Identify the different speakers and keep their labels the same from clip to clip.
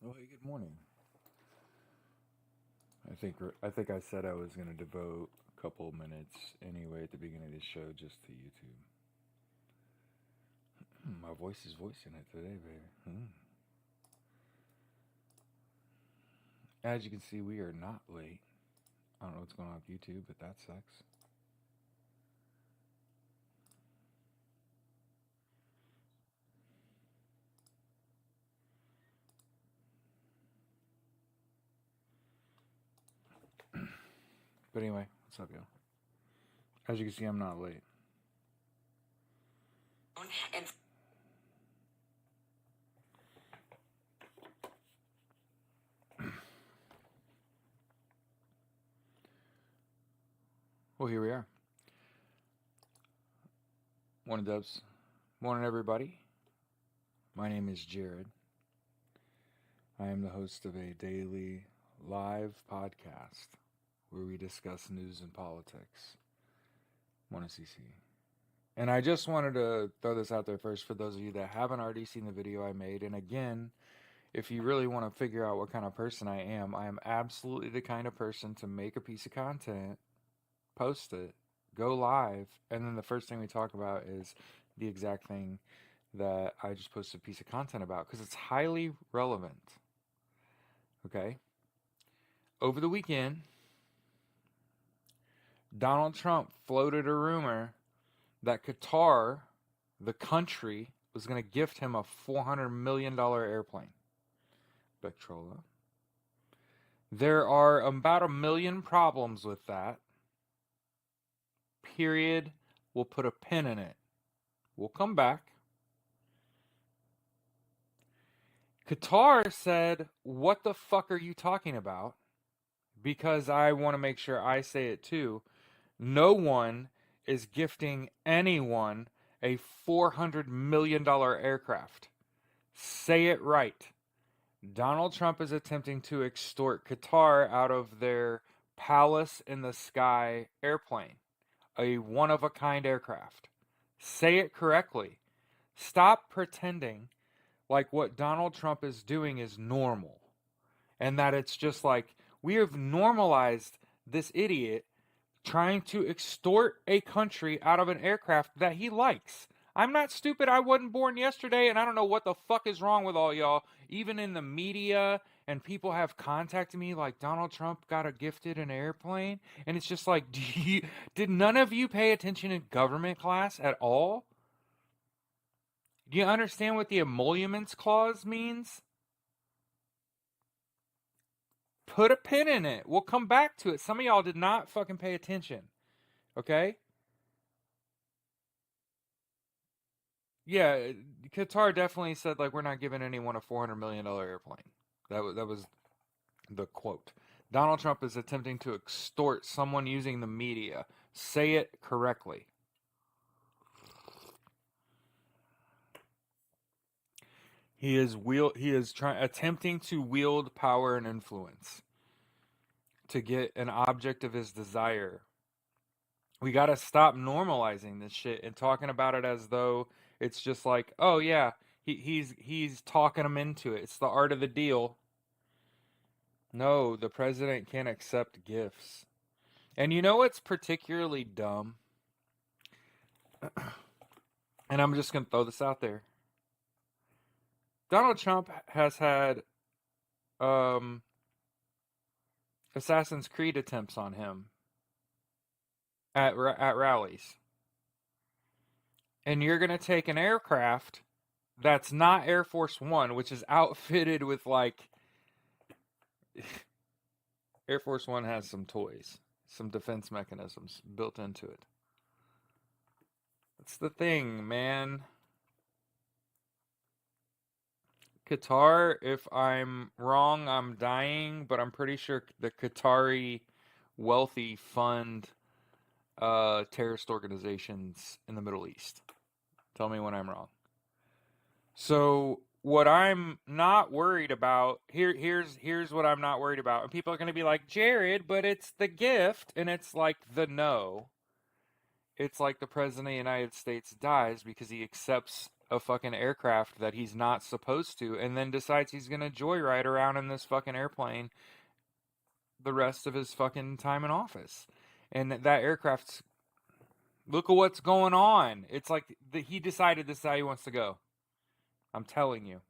Speaker 1: Oh, hey, good morning. I think I said I was going to devote a couple minutes anyway at the beginning of the show just to YouTube. My voice is voicing it today, baby. As you can see, we are not late. I don't know what's going on with YouTube, but that sucks. But anyway, what's up, y'all? As you can see, I'm not late. And well, here we are. Morning, Dubs. Morning, everybody. My name is Jared. I am the host of a daily live podcast where we discuss news and politics. Morning, CC. And I just wanted to throw this out there first for those of you that haven't already seen the video I made. And again, if you really want to figure out what kind of person I am absolutely the kind of person to make a piece of content, post it, go live, and then the first thing we talk about is the exact thing that I just posted a piece of content about because it's highly relevant. Okay? Over the weekend, Donald Trump floated a rumor that Qatar, the country, was going to gift him a $400 million airplane. Victrola. There are about 1 million problems with that. Period. We'll put a pin in it. We'll come back. Qatar said, "What the fuck are you talking about?" Because I want to make sure I say it too. No one is gifting anyone a $400 million aircraft. Say it right. Donald Trump is attempting to extort Qatar out of their Palace in the Sky airplane, a one-of-a-kind aircraft. Say it correctly. Stop pretending like what Donald Trump is doing is normal and that it's just like we have normalized this idiot trying to extort a country out of an aircraft that he likes. I'm not stupid. I wasn't born yesterday, and I don't know what the fuck is wrong with all y'all. Even in the media, and people have contacted me like Donald Trump got a gifted an airplane, and it's just like, did none of you pay attention in government class at all? Do you understand what the emoluments clause means? Put a pin in it. We'll come back to it. Some of y'all did not fucking pay attention. Okay? Yeah, Qatar definitely said like we're not giving anyone a $400 million airplane. That was the quote. Donald Trump is attempting to extort someone using the media. Say it correctly. He is attempting to wield power and influence to get an object of his desire. We got to stop normalizing this shit and talking about it as though it's just like, oh yeah, he's talking them into it. It's the art of the deal. No, the president can't accept gifts. And you know what's particularly dumb? And I'm just going to throw this out there. Donald Trump has had Assassin's Creed attempts on him at rallies. And you're going to take an aircraft that's not Air Force One, which is outfitted with like Air Force One has some toys, some defense mechanisms built into it. That's the thing, man. Qatar, if I'm wrong, I'm dying, but I'm pretty sure the Qatari wealthy fund terrorist organizations in the Middle East. Tell me when I'm wrong. So what I'm not worried about here's what I'm not worried about. And people are going to be like, "Jared, but it's the gift." And it's like no. It's like the president of the United States dies because he accepts a fucking aircraft that he's not supposed to, and then decides he's gonna joyride around in this fucking airplane the rest of his fucking time in office. And that aircraft's, look at what's going on. It's like he decided this is how he wants to go. I'm telling you.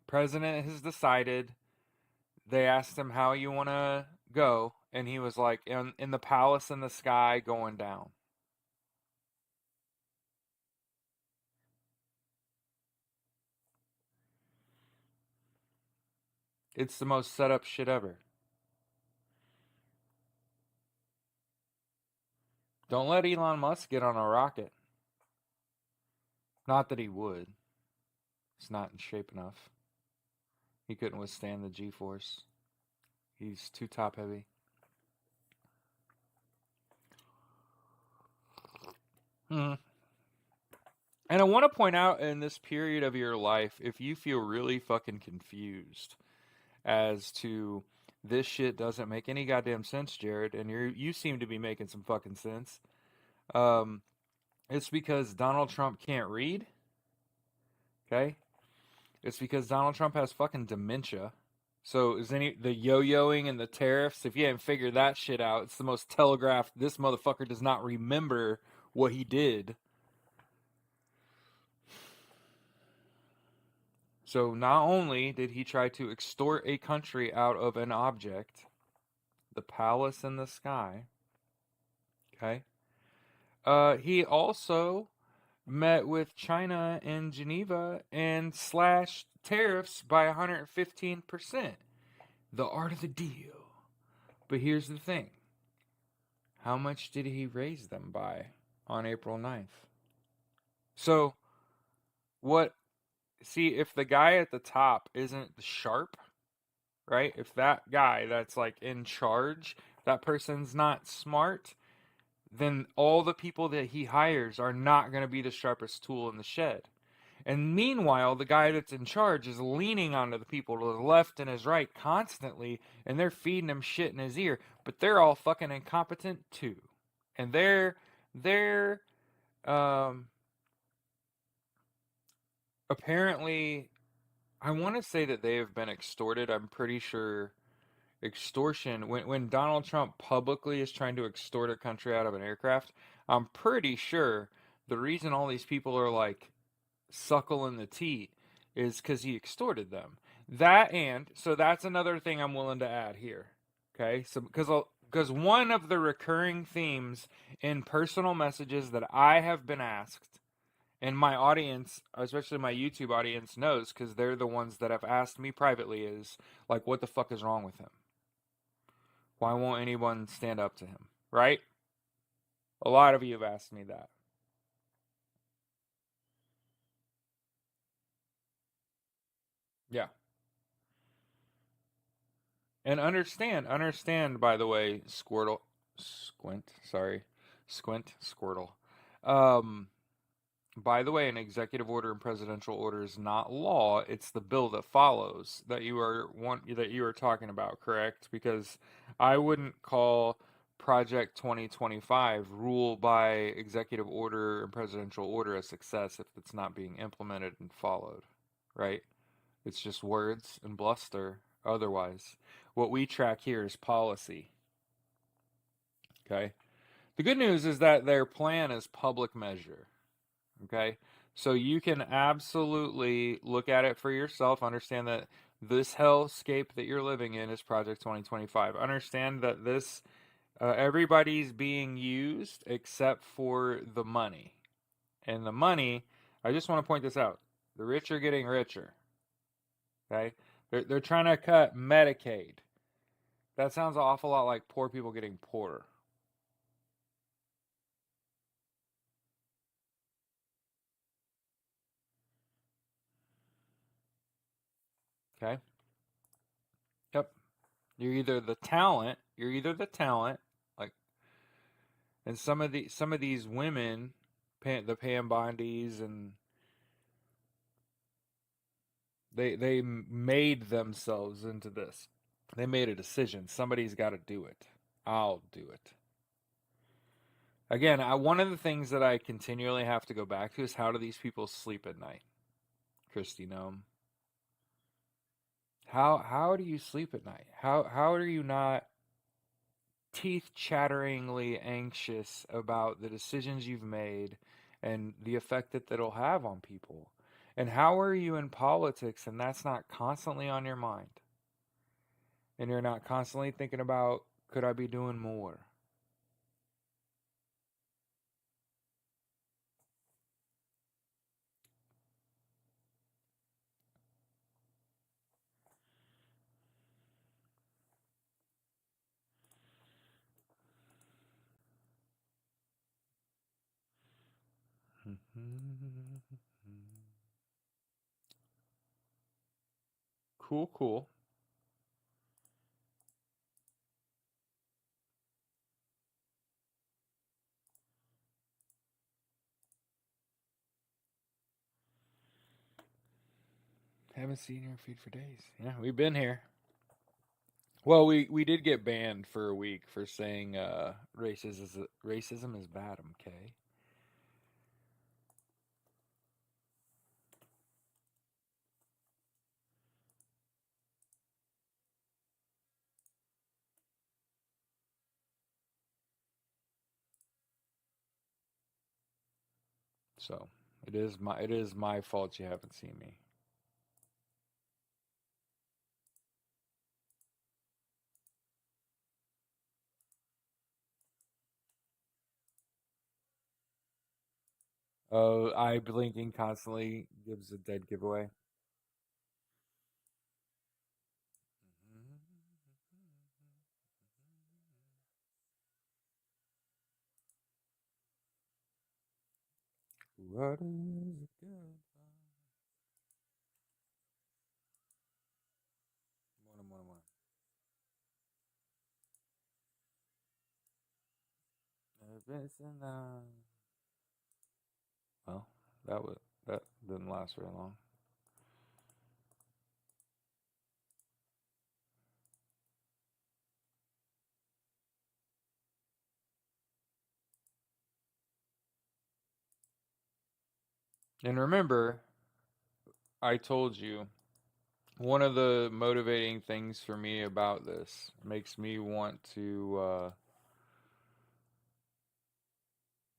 Speaker 1: President has decided. They asked him how you want to go, and he was like, in the palace in the sky going down. It's the most set up shit ever. Don't let Elon Musk get on a rocket. Not that he would. He's not in shape enough. He couldn't withstand the G-force. He's too top heavy. Hmm. And I want to point out, in this period of your life, if you feel really fucking confused as to this shit doesn't make any goddamn sense, Jared, and you seem to be making some fucking sense. It's because Donald Trump can't read. Okay, it's because Donald Trump has fucking dementia. So is the yo-yoing and the tariffs? If you haven't figured that shit out, it's the most telegraphed. This motherfucker does not remember what he did. So not only did he try to extort a country out of an object, the palace in the sky. Okay. He also met with China in Geneva and slashed tariffs by 115%. The art of the deal. But here's the thing. How much did he raise them by on April 9th? So, what, see, if the guy at the top isn't sharp, right? If that guy that's like in charge, that person's not smart, then all the people that he hires are not going to be the sharpest tool in the shed. And meanwhile, the guy that's in charge is leaning onto the people to the left and his right constantly, and they're feeding him shit in his ear, but they're all fucking incompetent too. And they're apparently, I want to say that they have been extorted. I'm pretty sure extortion, when Donald Trump publicly is trying to extort a country out of an aircraft, I'm pretty sure the reason all these people are like suckling the teat is because he extorted them. That, and so that's another thing I'm willing to add here. Okay, so because one of the recurring themes in personal messages that I have been asked, and my audience, especially my YouTube audience, knows because they're the ones that have asked me privately, is like, what the fuck is wrong with him? Why won't anyone stand up to him? Right? A lot of you have asked me that. Yeah. And understand, by the way, Squint, Squirtle. Um, by the way, an executive order and presidential order is not law. It's the bill that follows that you are talking about, correct? Because I wouldn't call Project 2025 rule by executive order and presidential order a success if it's not being implemented and followed, right? It's just words and bluster otherwise. What we track here is policy. Okay? The good news is that their plan is public measure. Okay? So you can absolutely look at it for yourself, understand that this hellscape that you're living in is Project 2025. Understand that this everybody's being used except for the money. And the money, I just want to point this out. The rich are getting richer. Okay? They're trying to cut Medicaid. That sounds an awful lot like poor people getting poorer. Okay? Yep. You're either the talent, like, and some of these women, the Pam Bondis, and they made themselves into this. They made a decision. Somebody's got to do it. I'll do it. Again, one of the things that I continually have to go back to is how do these people sleep at night? Christy Nome. How do you sleep at night? How are you not teeth chatteringly anxious about the decisions you've made and the effect that that'll have on people? And how are you in politics and that's not constantly on your mind? And you're not constantly thinking about could I be doing more? Cool, cool. Haven't seen your feed for days. Yeah, we've been here. Well, we did get banned for a week for saying racism is bad. Okay. So it is my fault you haven't seen me. Oh, I blinking constantly gives a dead giveaway. What is it good? More. Well, that didn't last very long. And remember, I told you one of the motivating things for me about this makes me want to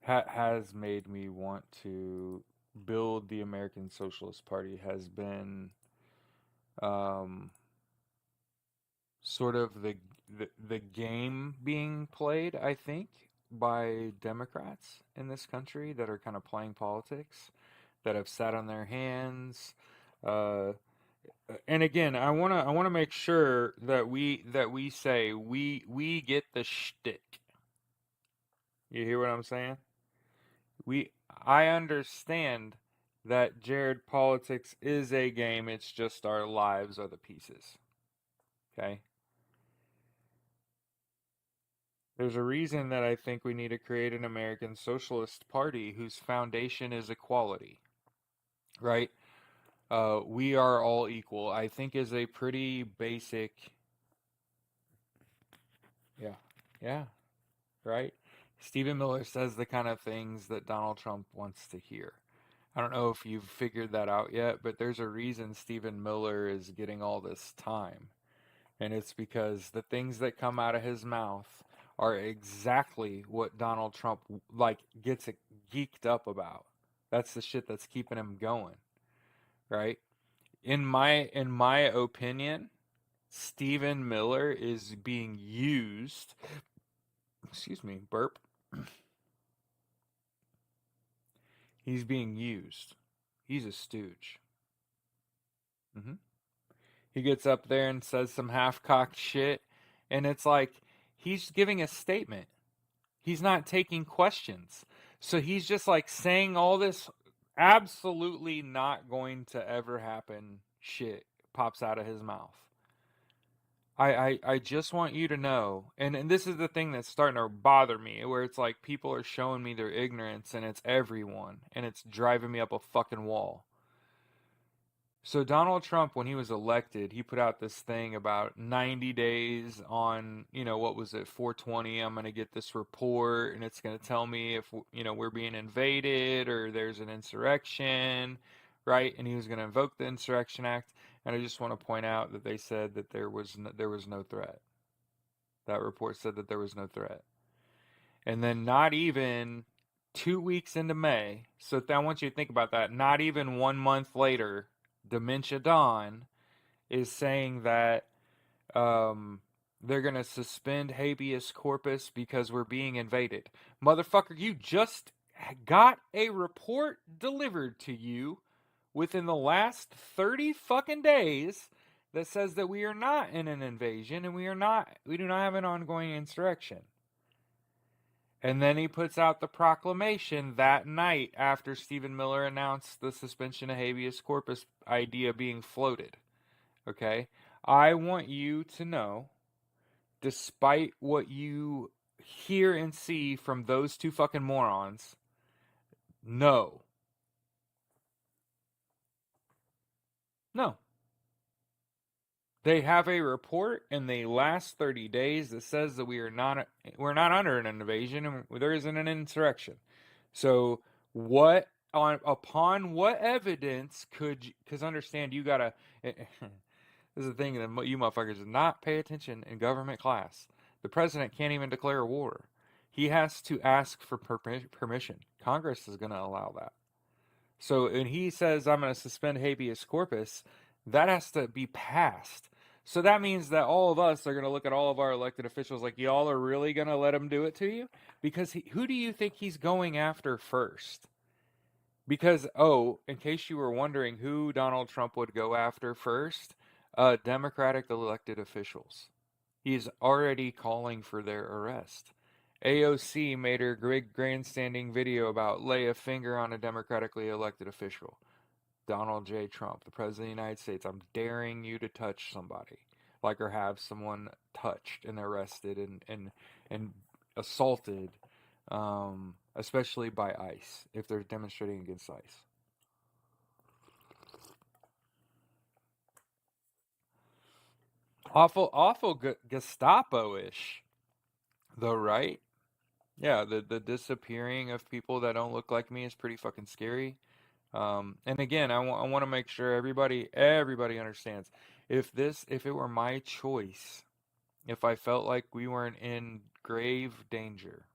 Speaker 1: has made me want to build the American Socialist Party has been um, sort of the game being played, I think, by Democrats in this country that are kind of playing politics, that have sat on their hands. Uh, and again, I wanna make sure that we say we get the shtick. You hear what I'm saying? We I understand that Jared politics is a game. It's just our lives are the pieces. Okay. There's a reason that I think we need to create an American Socialist Party whose foundation is equality, right? We are all equal, I think is a pretty basic, yeah, yeah, right? Stephen Miller says the kind of things that Donald Trump wants to hear. I don't know if you've figured that out yet, but there's a reason Stephen Miller is getting all this time. And it's because the things that come out of his mouth are exactly what Donald Trump like gets geeked up about. That's the shit that's keeping him going, right? In my opinion, Stephen Miller is being used. Excuse me, burp. He's being used. He's a stooge. Hmm. He gets up there and says some half-cocked shit, and it's like he's giving a statement. He's not taking questions. So he's just like saying all this absolutely not going to ever happen shit pops out of his mouth. I just want you to know, and this is the thing that's starting to bother me, where it's like people are showing me their ignorance and it's everyone, and it's driving me up a fucking wall. So Donald Trump, when he was elected, he put out this thing about 90 days on, what was it, 420, I'm going to get this report and it's going to tell me if, we're being invaded or there's an insurrection, right? And he was going to invoke the Insurrection Act. And I just want to point out that they said that there was no threat. That report said that there was no threat. And then not even 2 weeks into May, so I want you to think about that. Not even 1 month later, Dementia Dawn is saying that um, they're going to suspend habeas corpus because we're being invaded. Motherfucker, you just got a report delivered to you within the last 30 fucking days that says that we are not in an invasion and we do not have an ongoing insurrection. And then he puts out the proclamation that night after Stephen Miller announced the suspension of habeas corpus idea being floated. Okay? I want you to know, despite what you hear and see from those two fucking morons, no. No. They have a report in the last 30 days that says that we're not under an invasion and there isn't an insurrection. So upon what evidence could, because understand, you gotta this is the thing that you motherfuckers do not pay attention in government class. The president can't even declare war. He has to ask for permission. Congress is going to allow that. So when he says, I'm going to suspend habeas corpus, that has to be passed. So that means that all of us are going to look at all of our elected officials like, y'all are really going to let him do it to you? Because who do you think he's going after first? Because, in case you were wondering who Donald Trump would go after first, Democratic elected officials. He's already calling for their arrest. AOC made her big grandstanding video about lay a finger on a democratically elected official. Donald J. Trump, the President of the United States, I'm daring you to touch somebody. Like, or have someone touched and arrested and assaulted, especially by ICE, if they're demonstrating against ICE. Awful Gestapo-ish, though, right? Yeah, the disappearing of people that don't look like me is pretty fucking scary. And again, I want to make sure everybody understands. If it were my choice, if I felt like we weren't in grave danger,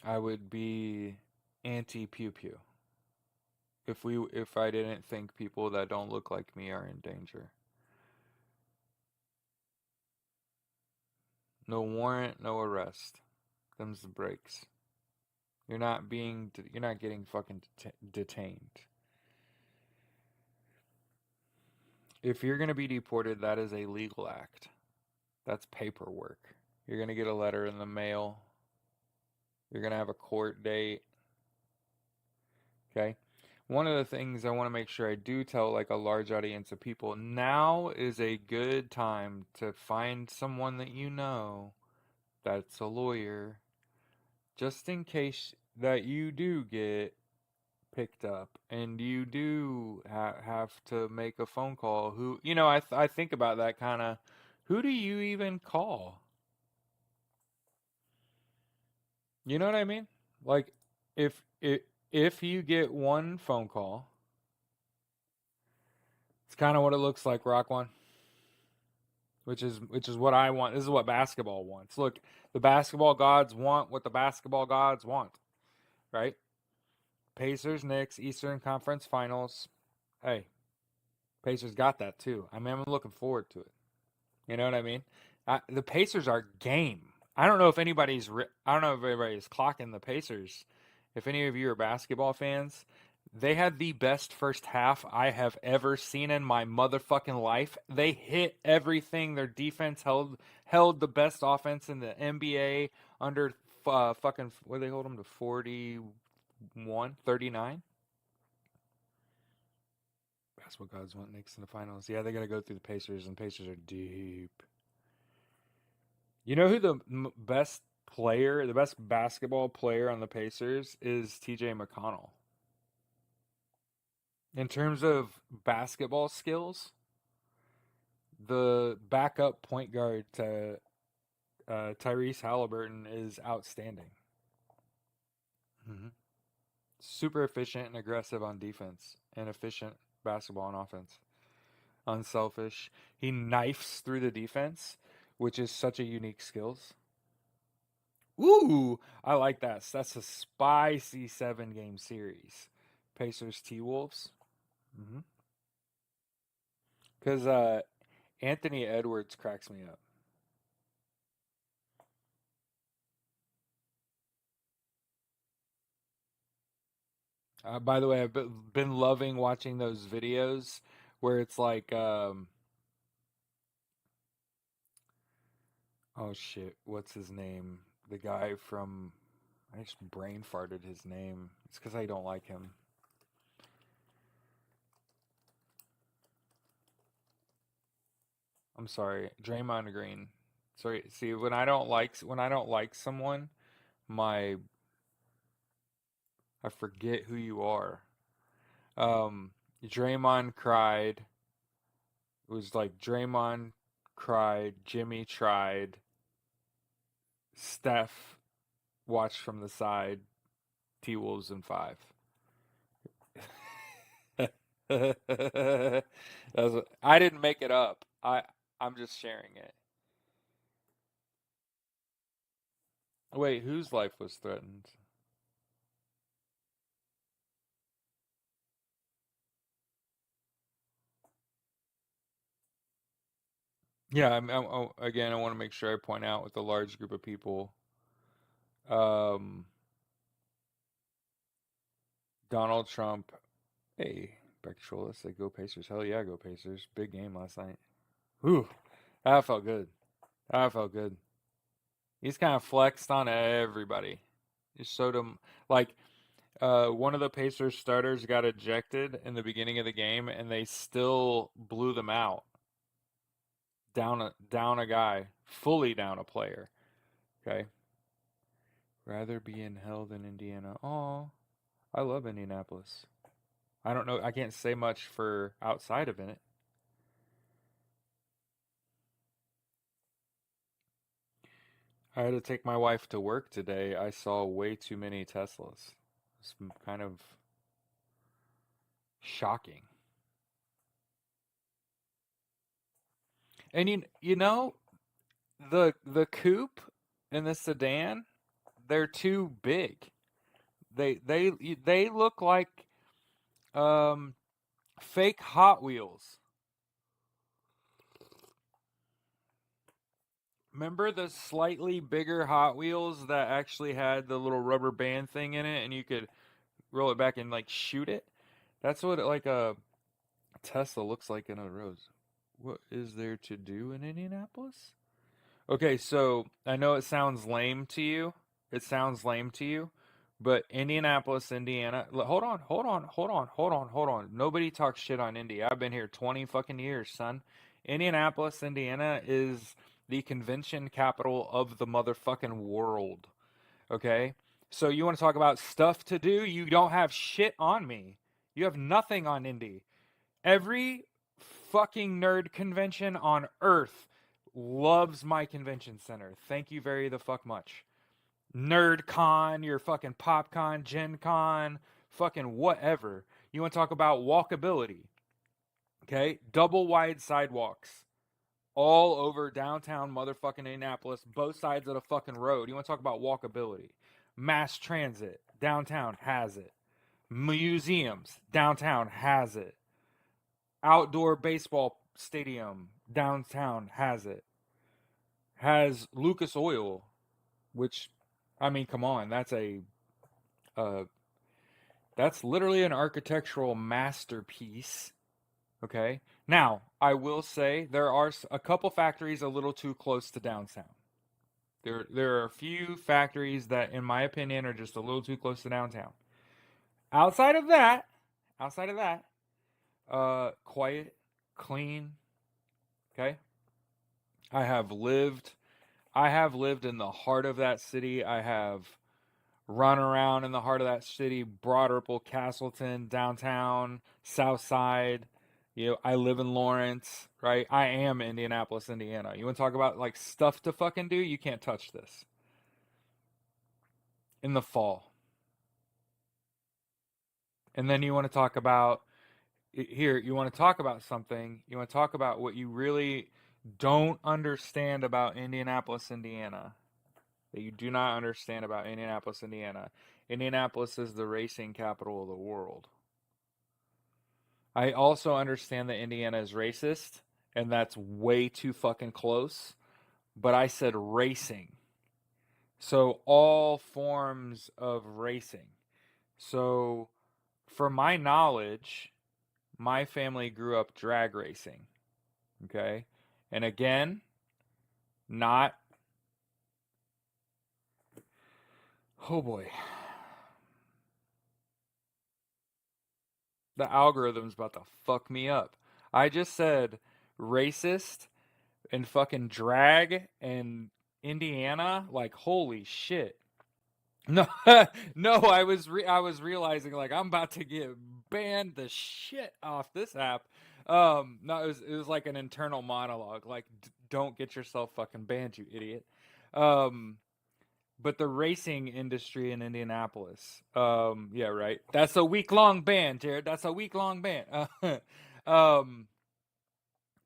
Speaker 1: I would be anti pew pew. If I didn't think people that don't look like me are in danger. No warrant, no arrest. Them's the breaks. You're not getting fucking detained. If you're gonna be deported, that is a legal act. That's paperwork. You're gonna get a letter in the mail. You're gonna have a court date. Okay. One of the things I want to make sure I do tell like a large audience of people, now is a good time to find someone that you know that's a lawyer, just in case that you do get picked up and you do have to make a phone call. I think about that kind of, who do you even call? You know what I mean? Like, if if you get one phone call, it's kind of what it looks like, Rock One, which is what I want. This is what basketball wants. Look, the basketball gods want what the basketball gods want, right? Pacers, Knicks, Eastern Conference Finals. Hey, Pacers got that too. I mean, I'm looking forward to it. You know what I mean? The Pacers are game. I don't know if I don't know if anybody's clocking the Pacers. If any of you are basketball fans, they had the best first half I have ever seen in my motherfucking life. They hit everything. Their defense held the best offense in the NBA under fucking, what did they hold them to, 41, 39? basketball gods want Knicks in the finals. Yeah, they got to go through the Pacers, and Pacers are deep. You know who the best player, the best basketball player on the Pacers is? T.J. McConnell. In terms of basketball skills, the backup point guard to Tyrese Halliburton is outstanding. Mm-hmm. Super efficient and aggressive on defense, and efficient basketball on offense. Unselfish. He knifes through the defense, which is such a unique skills. Ooh, I like that. That's a spicy 7-game series. Pacers T Wolves. Because Anthony Edwards cracks me up. By the way, I've been loving watching those videos where it's like, oh shit, what's his name? The guy from, I just brain farted his name. It's because I don't like him. I'm sorry, Draymond Green. Sorry, see when I don't like someone, my I forget who you are. Um, Draymond cried. It was like Draymond cried, Jimmy tried, Steph watched from the side, T Wolves in 5. I didn't make it up. I'm just sharing it. Wait, whose life was threatened? Yeah, again, I want to make sure I point out with a large group of people. Um, Donald Trump. Hey, Beck Trollus said go Pacers. Hell yeah, go Pacers. Big game last night. Whew. That felt good. That felt good. He's kind of flexed on everybody. He showed him like one of the Pacers starters got ejected in the beginning of the game, and they still blew them out. Down a guy, fully down a player. Okay. Rather be in hell than Indiana. Oh, I love Indianapolis. I don't know. I can't say much for outside of it. I had to take my wife to work today. I saw way too many Teslas. It's kind of shocking. And you know the coupe and the sedan, they're too big. They look like um fake Hot Wheels. Remember the slightly bigger Hot Wheels that actually had the little rubber band thing in it and you could roll it back and like shoot it? That's what like a Tesla looks like in a rose. What is there to do in Indianapolis? Okay, so I know it sounds lame to you. It sounds lame to you, but Indianapolis, Indiana. Hold on. Nobody talks shit on Indy. I've been here 20 fucking years, son. Indianapolis, Indiana is the convention capital of the motherfucking world. Okay? So you want to talk about stuff to do? You don't have shit on me. You have nothing on Indy. Every fucking nerd convention on earth loves my convention center. Thank you very the fuck much. NerdCon, your fucking PopCon, Gen Con, fucking whatever. You want to talk about walkability? Okay, double wide sidewalks all over downtown motherfucking Indianapolis, both sides of the fucking road. You want to talk about walkability? Mass transit downtown has it. Museums downtown has it. Outdoor baseball stadium downtown has it. Has Lucas Oil, which, I mean, come on, uh, that's literally an architectural masterpiece. Okay. Now, I will say there are a couple factories a little too close to downtown. There are a few factories that, in my opinion, are just a little too close to downtown. Outside of that, outside of that, quiet, clean. Okay. I have lived. I have lived in the heart of that city. I have run around in the heart of that city, Broad Ripple, Castleton, downtown, South Side. I live in Lawrence, right? I am Indianapolis, Indiana. You want to talk about like stuff to fucking do? You can't touch this in the fall. And then you want to talk about here, you want to talk about something, you want to talk about what you really don't understand about Indianapolis, Indiana. That you do not understand about Indianapolis, Indiana. Indianapolis is the racing capital of the world. I also understand that Indiana is racist, and that's way too fucking close. But I said racing. So all forms of racing. So, from my knowledge, my family grew up drag racing. Okay? And again, not. Oh boy. The algorithm's about to fuck me up. I just said racist and fucking drag and Indiana. Like, holy shit. No, no, I was realizing like I'm about to get banned the shit off this app. No, it was like an internal monologue. Like, don't get yourself fucking banned, you idiot. Um, but the racing industry in Indianapolis. Yeah, right. That's a week long ban, Jared. That's a week long ban. Um,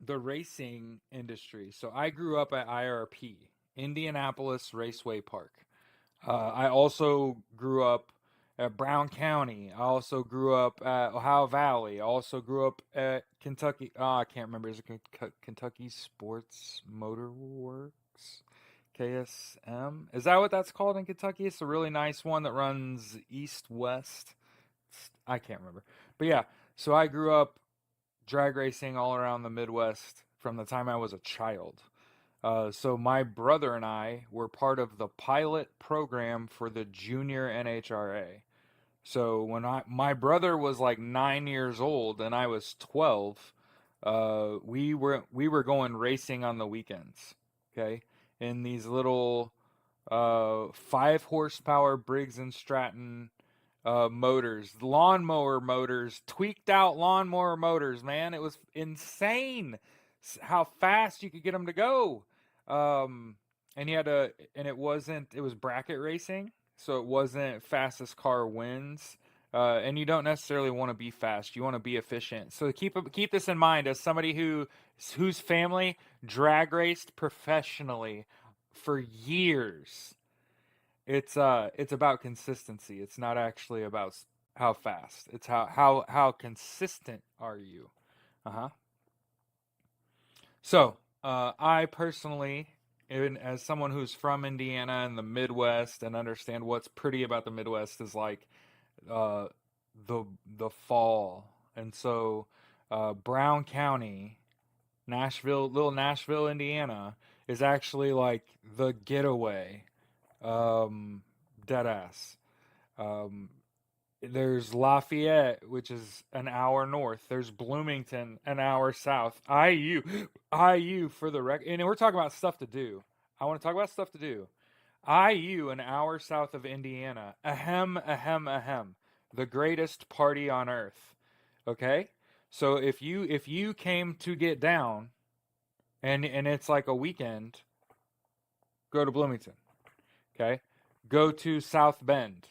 Speaker 1: the racing industry. So I grew up at IRP, Indianapolis Raceway Park. I also grew up at Brown County. I also grew up at Ohio Valley. I also grew up at Kentucky. I can't remember. Is it Kentucky Sports Motor Works? KSM? Is that what that's called in Kentucky? It's a really nice one that runs east west. I can't remember. But yeah, so I grew up drag racing all around the Midwest from the time I was a child. So my brother and I were part of the pilot program for the junior NHRA. So when my brother was like 9 years old and I was 12, we were going racing on the weekends. Okay, in these little 5 horsepower Briggs and Stratton motors, lawnmower motors, tweaked out lawnmower motors. Man, it was insane how fast you could get them to go. Um, and you had to, and it was bracket racing, so it wasn't fastest car wins. And you don't necessarily want to be fast; you want to be efficient. So keep this in mind as somebody whose family drag raced professionally for years. It's about consistency. It's not actually about how fast. It's how consistent are you. Uh-huh. So, I personally, even as someone who's from Indiana and the Midwest and understand what's pretty about the Midwest is like uh the the fall. And so Brown County, Nashville, little Nashville, Indiana is actually like the getaway. Um Dead ass. Um, there's Lafayette, which is an hour north. There's Bloomington, an hour south. IU for the record. And we're talking about stuff to do. I want to talk about stuff to do. IU, an hour south of Indiana. Ahem, ahem, ahem. The greatest party on earth. Okay? So if you came to get down and it's like a weekend, go to Bloomington. Okay? Go to South Bend.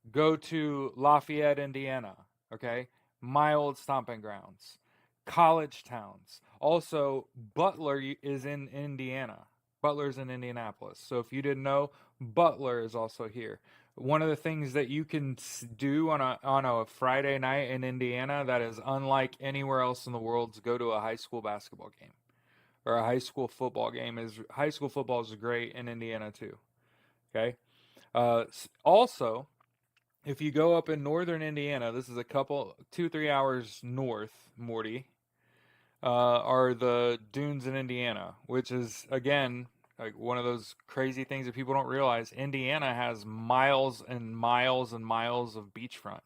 Speaker 1: Go to Lafayette, Indiana. Okay, my old stomping grounds, college towns. Also, Butler is in Indiana. Butler's in Indianapolis. So if you didn't know, Butler is also here. One of the things that you can do on a Friday night in Indiana that is unlike anywhere else in the world is go to a high school basketball game or a high school football game. Is high school football is great in Indiana too. Okay. Also, if you go up in northern Indiana, this is a couple 2-3 hours north, Morty, are the dunes in Indiana, which is again like one of those crazy things that people don't realize. Indiana has miles and miles and miles of beachfront.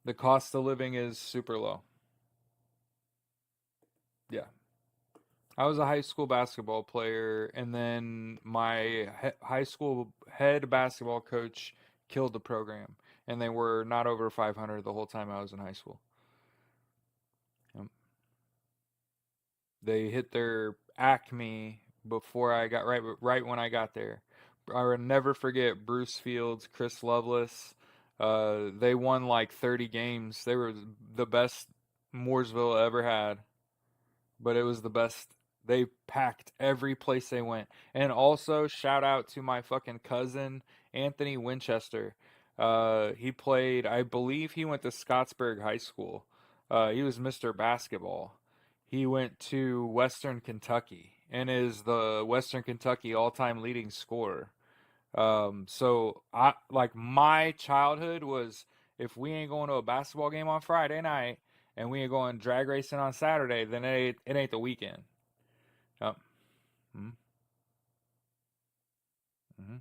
Speaker 1: The cost of living is super low. Yeah. I was a high school basketball player, and then my high school head basketball coach killed the program, and they were not over 500 the whole time I was in high school. Um, They hit their acme before I got right when I got there. I will never forget Bruce Fields, Chris Lovelace. They won like 30 games. They were the best Mooresville ever had, but it was the best. They packed every place they went. And also, shout out to my fucking cousin, Anthony Winchester. He played, I believe he went to Scottsburg High School. He was Mr. Basketball. He went to Western Kentucky and is the Western Kentucky all time leading scorer. So I like my childhood was if we ain't going to a basketball game on Friday night and we ain't going drag racing on Saturday, then it ain't the weekend. Yep. Mm-hmm. Mm-hmm.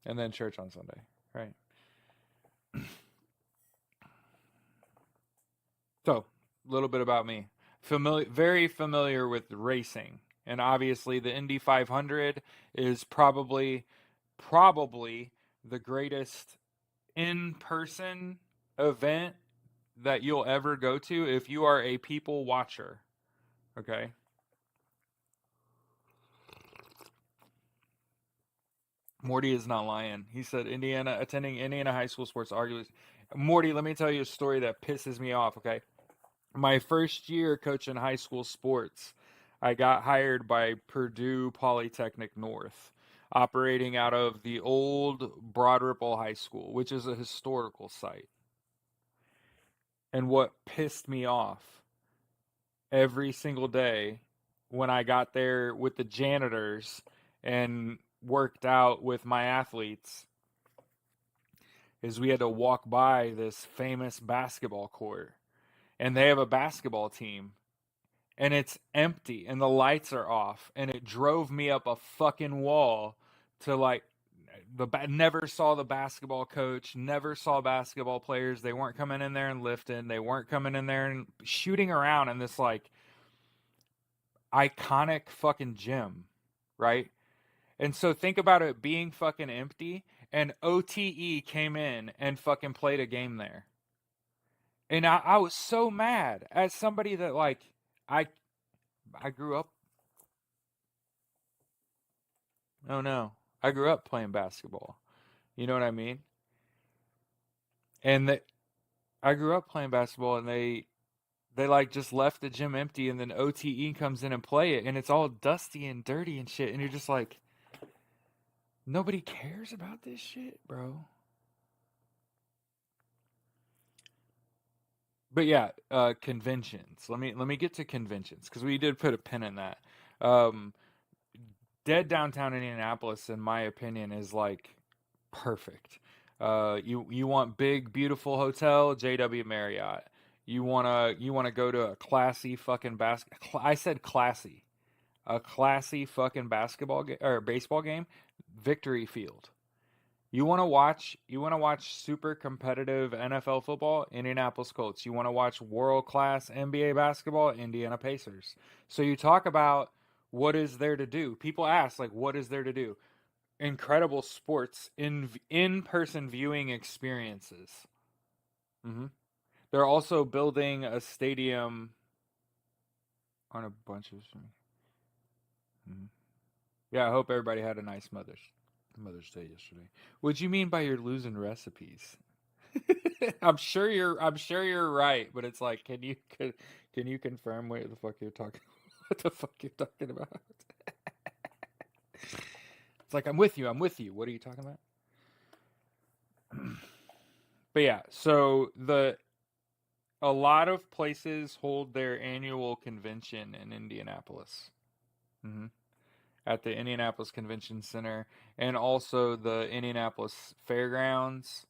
Speaker 1: And then church on Sunday. Right. So, a little bit about me. Very familiar with racing. And obviously the Indy 500 is probably the greatest in-person event that you'll ever go to if you are a people watcher. Okay? Morty is not lying. He said attending Indiana high school sports arguably. Morty, let me tell you a story that pisses me off, okay? My first year coaching high school sports, I got hired by Purdue Polytechnic North, operating out of the old Broad Ripple High School, which is a historical site. And what pissed me off every single day when I got there with the janitors and worked out with my athletes is we had to walk by this famous basketball court and they have a basketball team and it's empty and the lights are off and it drove me up a fucking wall to like never saw the basketball coach, never saw basketball players. They weren't coming in there and lifting. They weren't coming in there and shooting around in this like iconic fucking gym, right? And so think about it being fucking empty and OTE came in and fucking played a game there. And I was so mad as somebody that like I I grew up oh no. I grew up playing basketball. You know what I mean? And that I grew up playing basketball and they like just left the gym empty and then OTE comes in and play it and it's all dusty and dirty and shit and you're just like nobody cares about this shit, bro. But yeah, conventions. Let me get to conventions because we did put a pin in that. Um, Dead downtown Indianapolis, in my opinion, is like perfect. You want big, beautiful hotel, JW Marriott. You wanna go to a classy fucking I said classy, a classy fucking or baseball game, Victory Field. You want to watch super competitive NFL football, Indianapolis Colts. You want to watch world-class NBA basketball, Indiana Pacers. So you talk about what is there to do. People ask like what is there to do? Incredible sports in-person viewing experiences. hmm They're also building a stadium on a bunch of Mhm. Yeah, I hope everybody had a nice Mother's Day yesterday. What do you mean by you're losing recipes? I'm sure you're right, but it's like, can you confirm what the fuck you're talking what the fuck you're talking about? It's like I'm with you. I'm with you. What are you talking about? But yeah, so the a lot of places hold their annual convention in Indianapolis. hmm At the Indianapolis Convention Center and also the Indianapolis Fairgrounds.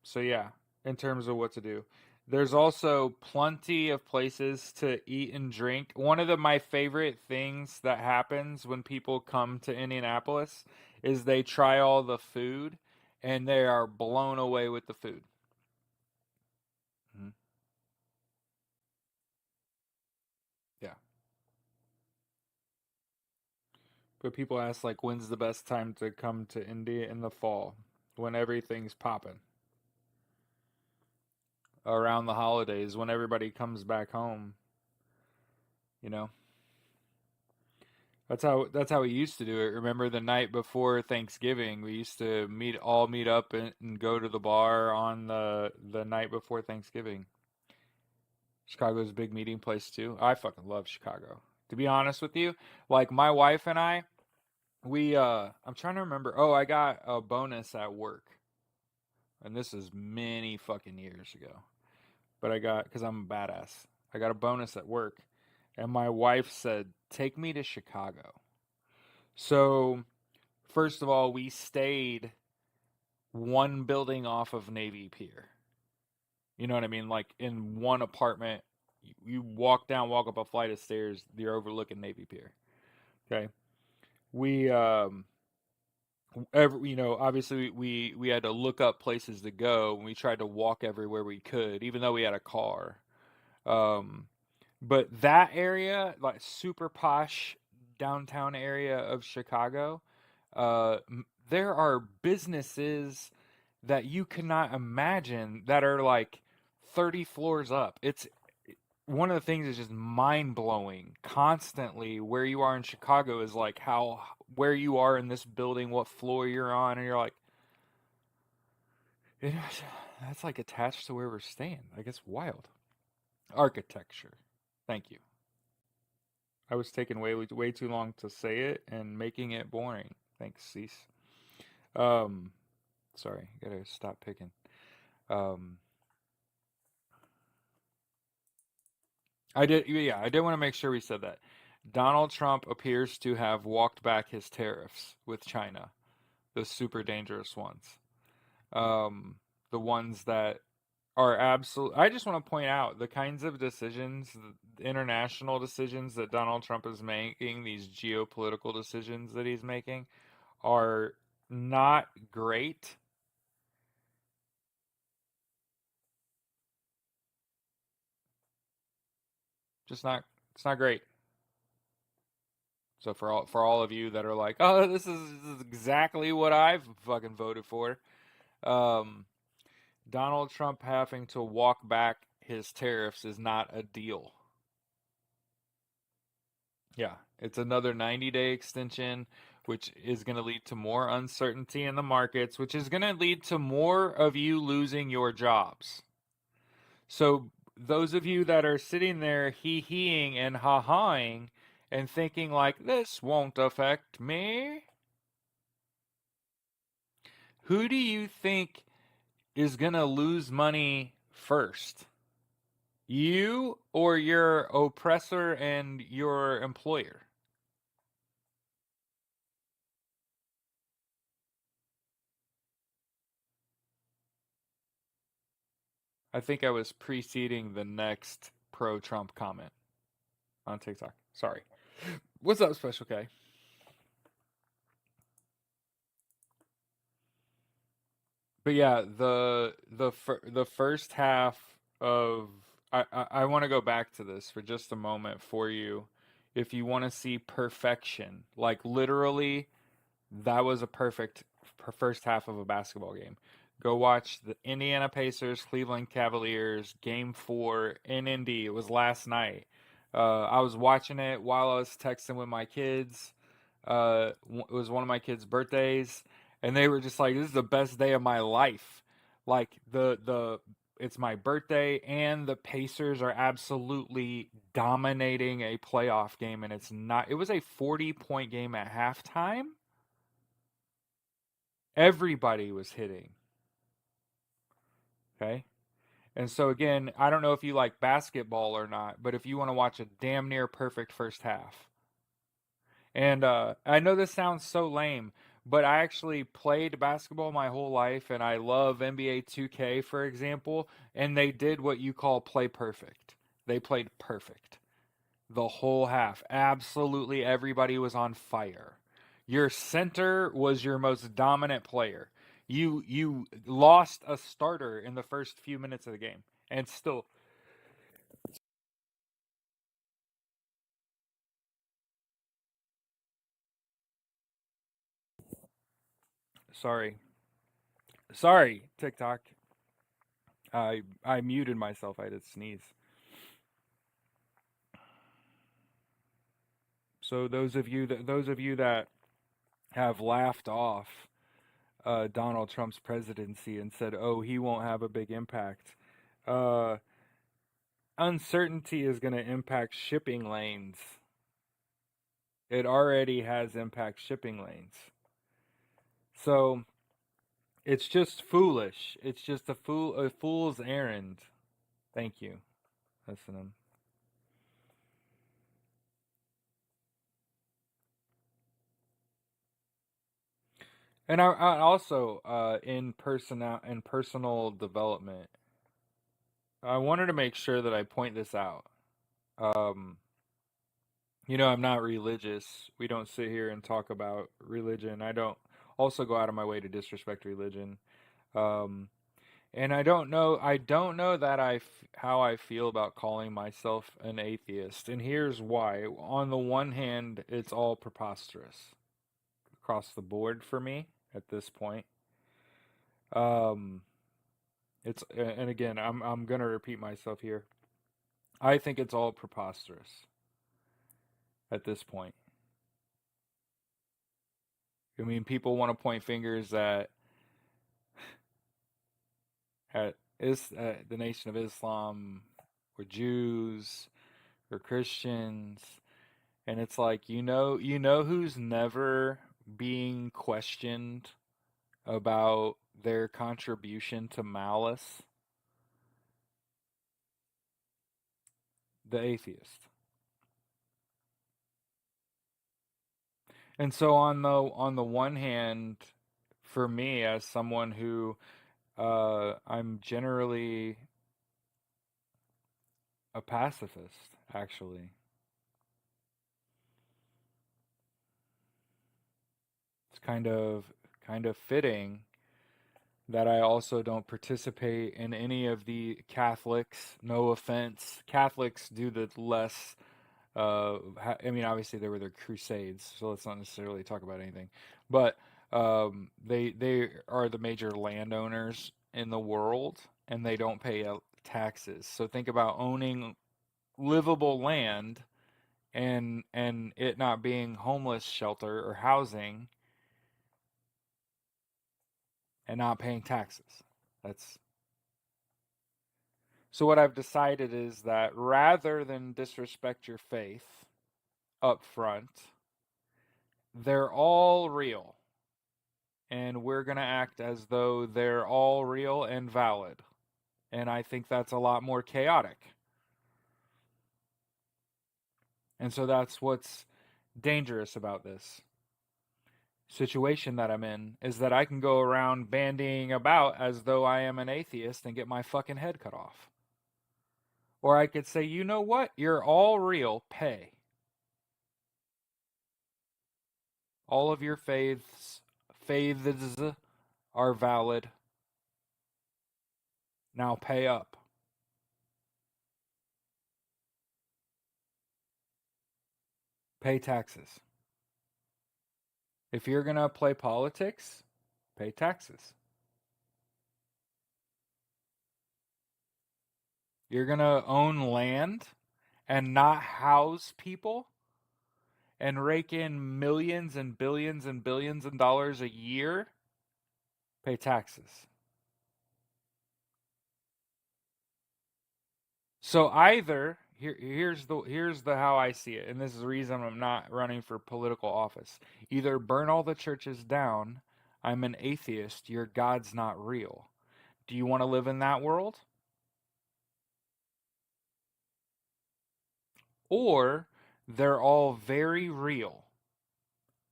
Speaker 1: So yeah, in terms of what to do. There's also plenty of places to eat and drink. One of my favorite things that happens when people come to Indianapolis is they try all the food and they are blown away with the food. But people ask, like, when's the best time to come to India? In the fall, when everything's popping. Around the holidays, when everybody comes back home, you know. That's how we used to do it. Remember the night before Thanksgiving, we used to meet up and go to the bar on the night before Thanksgiving. Chicago's a big meeting place too. I fucking love Chicago. To be honest with you, like my wife and I, we I'm trying to remember. Oh, I got a bonus at work. And this is many fucking years ago. But I got cuz I'm a badass. I got a bonus at work and my wife said, "Take me to Chicago." So, first of all, we stayed one building off of Navy Pier. You know what I mean? Like in one apartment, you walk up a flight of stairs, you're overlooking Navy Pier. Okay. We obviously we had to look up places to go and we tried to walk everywhere we could even though we had a car. Um but that area, like super posh downtown area of Chicago, uh there are businesses that you cannot imagine that are like 30 floors up. It's one of the things is just mind blowing constantly where you are in Chicago is like how where you are in this building, what floor you're on, and you're like, it, that's like attached to where we're staying. Like it's wild. Architecture. Thank you. I was taking way too long to say it and making it boring. Thanks, Cease. Um, sorry, gotta stop picking. Um, I did want to make sure we said that. Donald Trump appears to have walked back his tariffs with China, the super dangerous ones. Um, the ones that are absolute. I just want to point out the kinds of decisions, the international decisions that Donald Trump is making, these geopolitical decisions that he's making, are not great. Just not. It's not great. So for all of you that are like, oh, this is exactly what I've fucking voted for. Um, Donald Trump having to walk back his tariffs is not a deal. Yeah, it's another 90-day extension, which is going to lead to more uncertainty in the markets, which is going to lead to more of you losing your jobs. So, those of you that are sitting there hee-heeing and ha-haing and thinking, like, this won't affect me, who do you think is going to lose money first? You or your oppressor and your employer? I think I was preceding the next pro Trump comment on TikTok. Sorry. What's up, Special K? But yeah, the first half of I want to go back to this for just a moment for you. If you want to see perfection, like literally, that was a perfect first half of a basketball game. Go watch the Indiana Pacers, Cleveland Cavaliers, Game 4 in Indy. It was last night. I was watching it while I was texting with my kids. It was one of my kids' birthdays, and they were just like, "This is the best day of my life." Like it's my birthday, and the Pacers are absolutely dominating a playoff game, and it's not. It was a 40-point game at halftime. Everybody was hitting. Okay. And so again, I don't know if you like basketball or not, but if you want to watch a damn near perfect first half. And I know this sounds so lame, but I actually played basketball my whole life and I love NBA 2K for example, and they did what you call play perfect. They played perfect. The whole half. Absolutely everybody was on fire. Your center was your most dominant player. You lost a starter in the first few minutes of the game and still Sorry, TikTok. I muted myself. I had to sneeze. So those of you that have laughed off Donald Trump's presidency and said, "Oh, he won't have a big impact." Uh, Uncertainty is going to impact shipping lanes. It already has impact shipping lanes. So it's just foolish. It's just a fool's errand. Thank you. Listen. And I also in personal development, I wanted to make sure that I point this out. Um, I'm not religious. We don't sit here and talk about religion. I don't also go out of my way to disrespect religion. Um, and I don't know that how I feel about calling myself an atheist. And here's why. On the one hand, it's all preposterous across the board for me at this point. Um, and again, I'm going to repeat myself here. I think it's all preposterous at this point. I mean, people want to point fingers at the Nation of Islam or Jews or Christians, and it's like you know who's never being questioned about their contribution to malice? The atheist. And so on the one hand, for me as someone who I'm generally a pacifist, actually. It's kind of fitting that I also don't participate in any of the Catholics. No offense, Catholics do the less. I mean, obviously there were their crusades, so let's not necessarily talk about anything. But they are the major landowners in the world, and they don't pay taxes. So think about owning livable land and it not being homeless shelter or housing and not paying taxes. That's So what I've decided is that rather than disrespect your faith up front, they're all real. And we're going to act as though they're all real and valid. And I think that's a lot more chaotic. And so that's what's dangerous about this situation that I'm in, is that I can go around bandying about as though I am an atheist and get my fucking head cut off. Or I could say, you know what? You're all real. Pay. All of your faiths are valid. Now pay up. Pay taxes. If you're going to play politics, pay taxes. You're going to own land and not house people and rake in millions and billions of dollars a year, pay taxes. So either here's the how I see it, and this is the reason I'm not running for political office. Either burn all the churches down, I'm an atheist, your God's not real. Do you want to live in that world? Or they're all very real.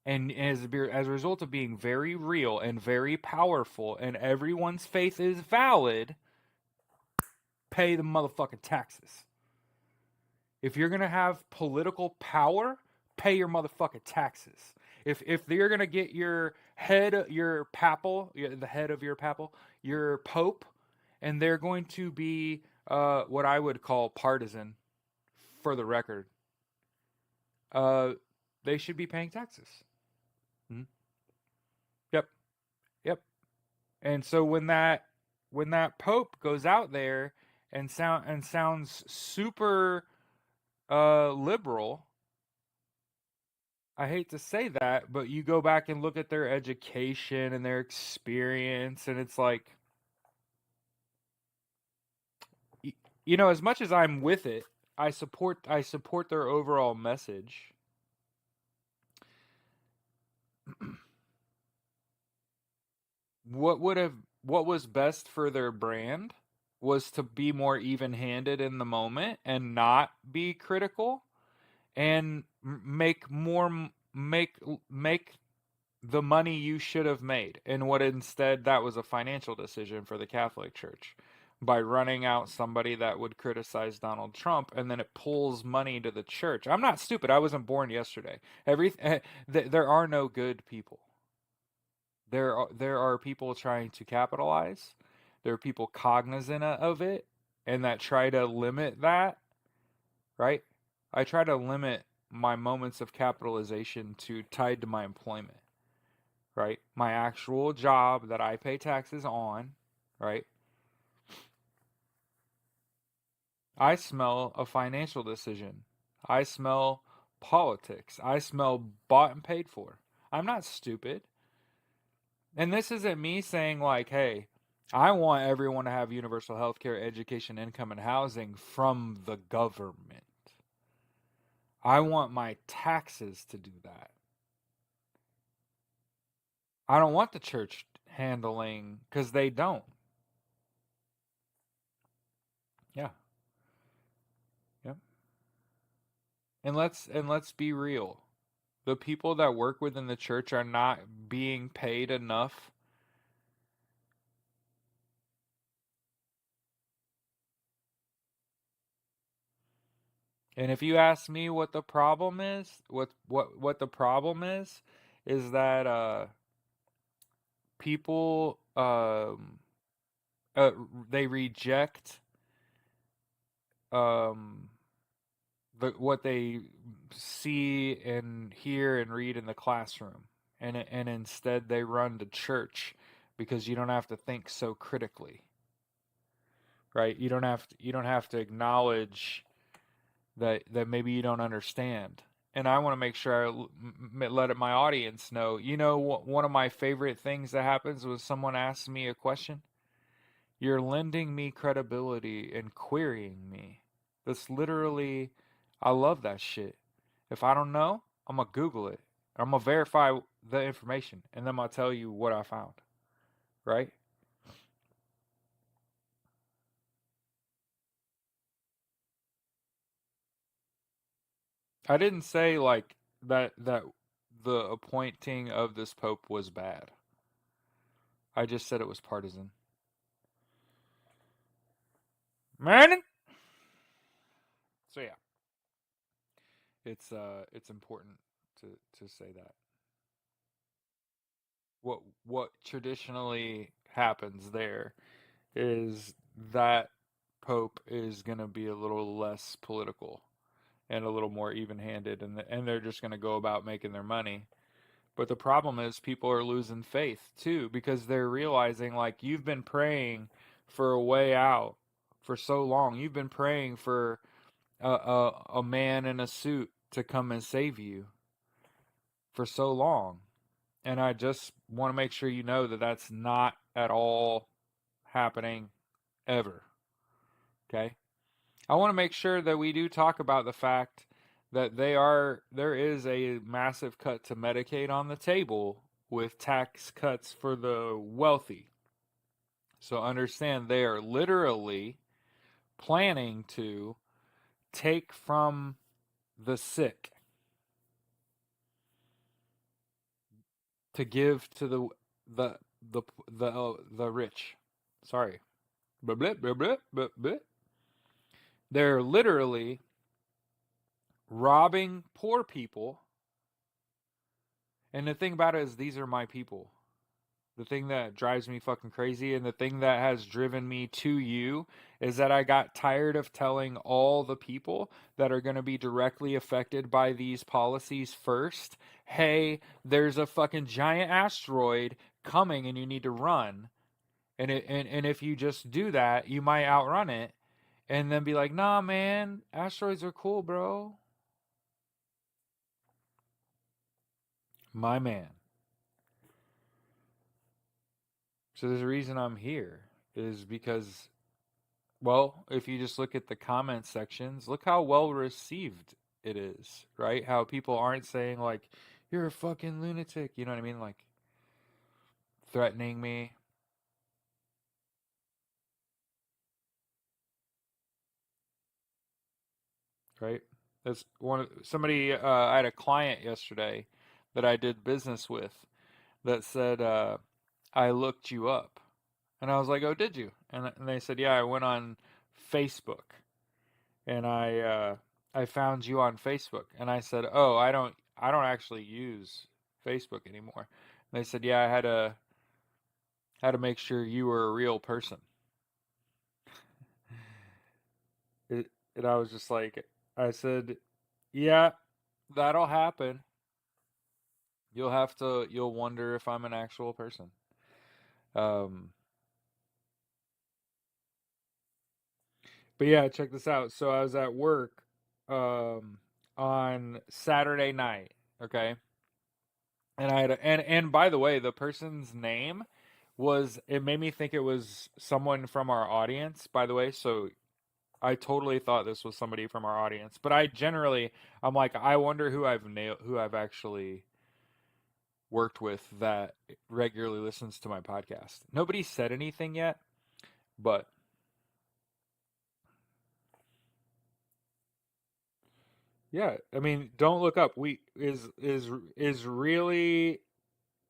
Speaker 1: And as a result of being very real and very powerful and everyone's faith is valid, pay the motherfucking taxes. If you're gonna have political power, pay your motherfucking taxes. If you're gonna get your head, your papal, the head of your papal, your pope, and they're going to be what I would call partisan, for the record, uh, they should be paying taxes. Hmm. Yep. And so when that pope goes out there and sounds super liberal, I hate to say that, but you go back and look at their education and their experience, and it's like, as much as I'm with it, I support their overall message. what would have what was best for their brand was to be more even-handed in the moment and not be critical and make the money you should have made. And what instead that was a financial decision for the Catholic Church by running out somebody that would criticize Donald Trump, and then it pulls money to the church. I'm not stupid. I wasn't born yesterday. There are no good people. There are people trying to capitalize. There are people cognizant of it and that try to limit that, right? I try to limit my moments of capitalization to tied to my employment, right? My actual job that I pay taxes on, right? I smell a financial decision. I smell politics. I smell bought and paid for. I'm not stupid. And this isn't me saying, like, hey, I want everyone to have universal health care, education, income, and housing from the government. I want my taxes to do that. I don't want the church handling, because they don't. Yeah. Yep. And let's be real. The people that work within the church are not being paid enough. And if you ask me what the problem is, what the problem is that people uh, they reject um, what they see and hear and read in the classroom, and instead they run to church because you don't have to think so critically, right? You don't have to acknowledge that maybe you don't understand. And I want to make sure let my audience know. One of my favorite things that happens when someone asks me a question, you're lending me credibility and querying me. That's literally, I love that shit. If I don't know, I'm gonna Google it. I'm gonna verify the information, and then I'm gonna tell you what I found. Right? I didn't say like that the appointing of this pope was bad. I just said it was partisan. Man. So yeah, it's important to say that. What traditionally happens there is that pope is going to be a little less political and a little more even-handed, and they're just going to go about making their money. But the problem is people are losing faith too, because they're realizing, like, you've been praying for a way out for so long. You've been praying for a man in a suit to come and save you for so long. And I just want to make sure you know that that's not at all happening ever. Okay? I want to make sure that we do talk about the fact that there is a massive cut to Medicaid on the table with tax cuts for the wealthy. So understand they are literally planning to take from the sick to give to the the the rich. Sorry. Blah, blah, blah, blah, blah, blah. They're literally robbing poor people. And the thing about it is, these are my people. The thing that drives me fucking crazy, and the thing that has driven me to you, is that I got tired of telling all the people that are going to be directly affected by these policies first, hey, there's a fucking giant asteroid coming and you need to run. And if you just do that, you might outrun it and then be like, nah, man, asteroids are cool, bro. My man. So there's a reason I'm here is because, well, if you just look at the comment sections, look how well received it is, right? How people aren't saying like, you're a fucking lunatic, you know what I mean? Like threatening me, right? That's one of somebody. I had a client yesterday that I did business with that said, "I looked you up," and I was like, "Oh, did you?" And they said, "Yeah, I went on Facebook and I found you on Facebook." And I said, "Oh, I don't actually use Facebook anymore." And they said, "Yeah, I had to make sure you were a real person." And I was just like, I said, "Yeah, that'll happen. You'll wonder if I'm an actual person." Um, but yeah, check this out. So I was at work um, on Saturday night, okay? And I had and by the way, the person's name was it made me think it was someone from our audience, by the way. So I totally thought this was somebody from our audience. But I'm like, I wonder who I've actually worked with that regularly listens to my podcast. Nobody said anything yet, but yeah, I mean, don't look up. We is really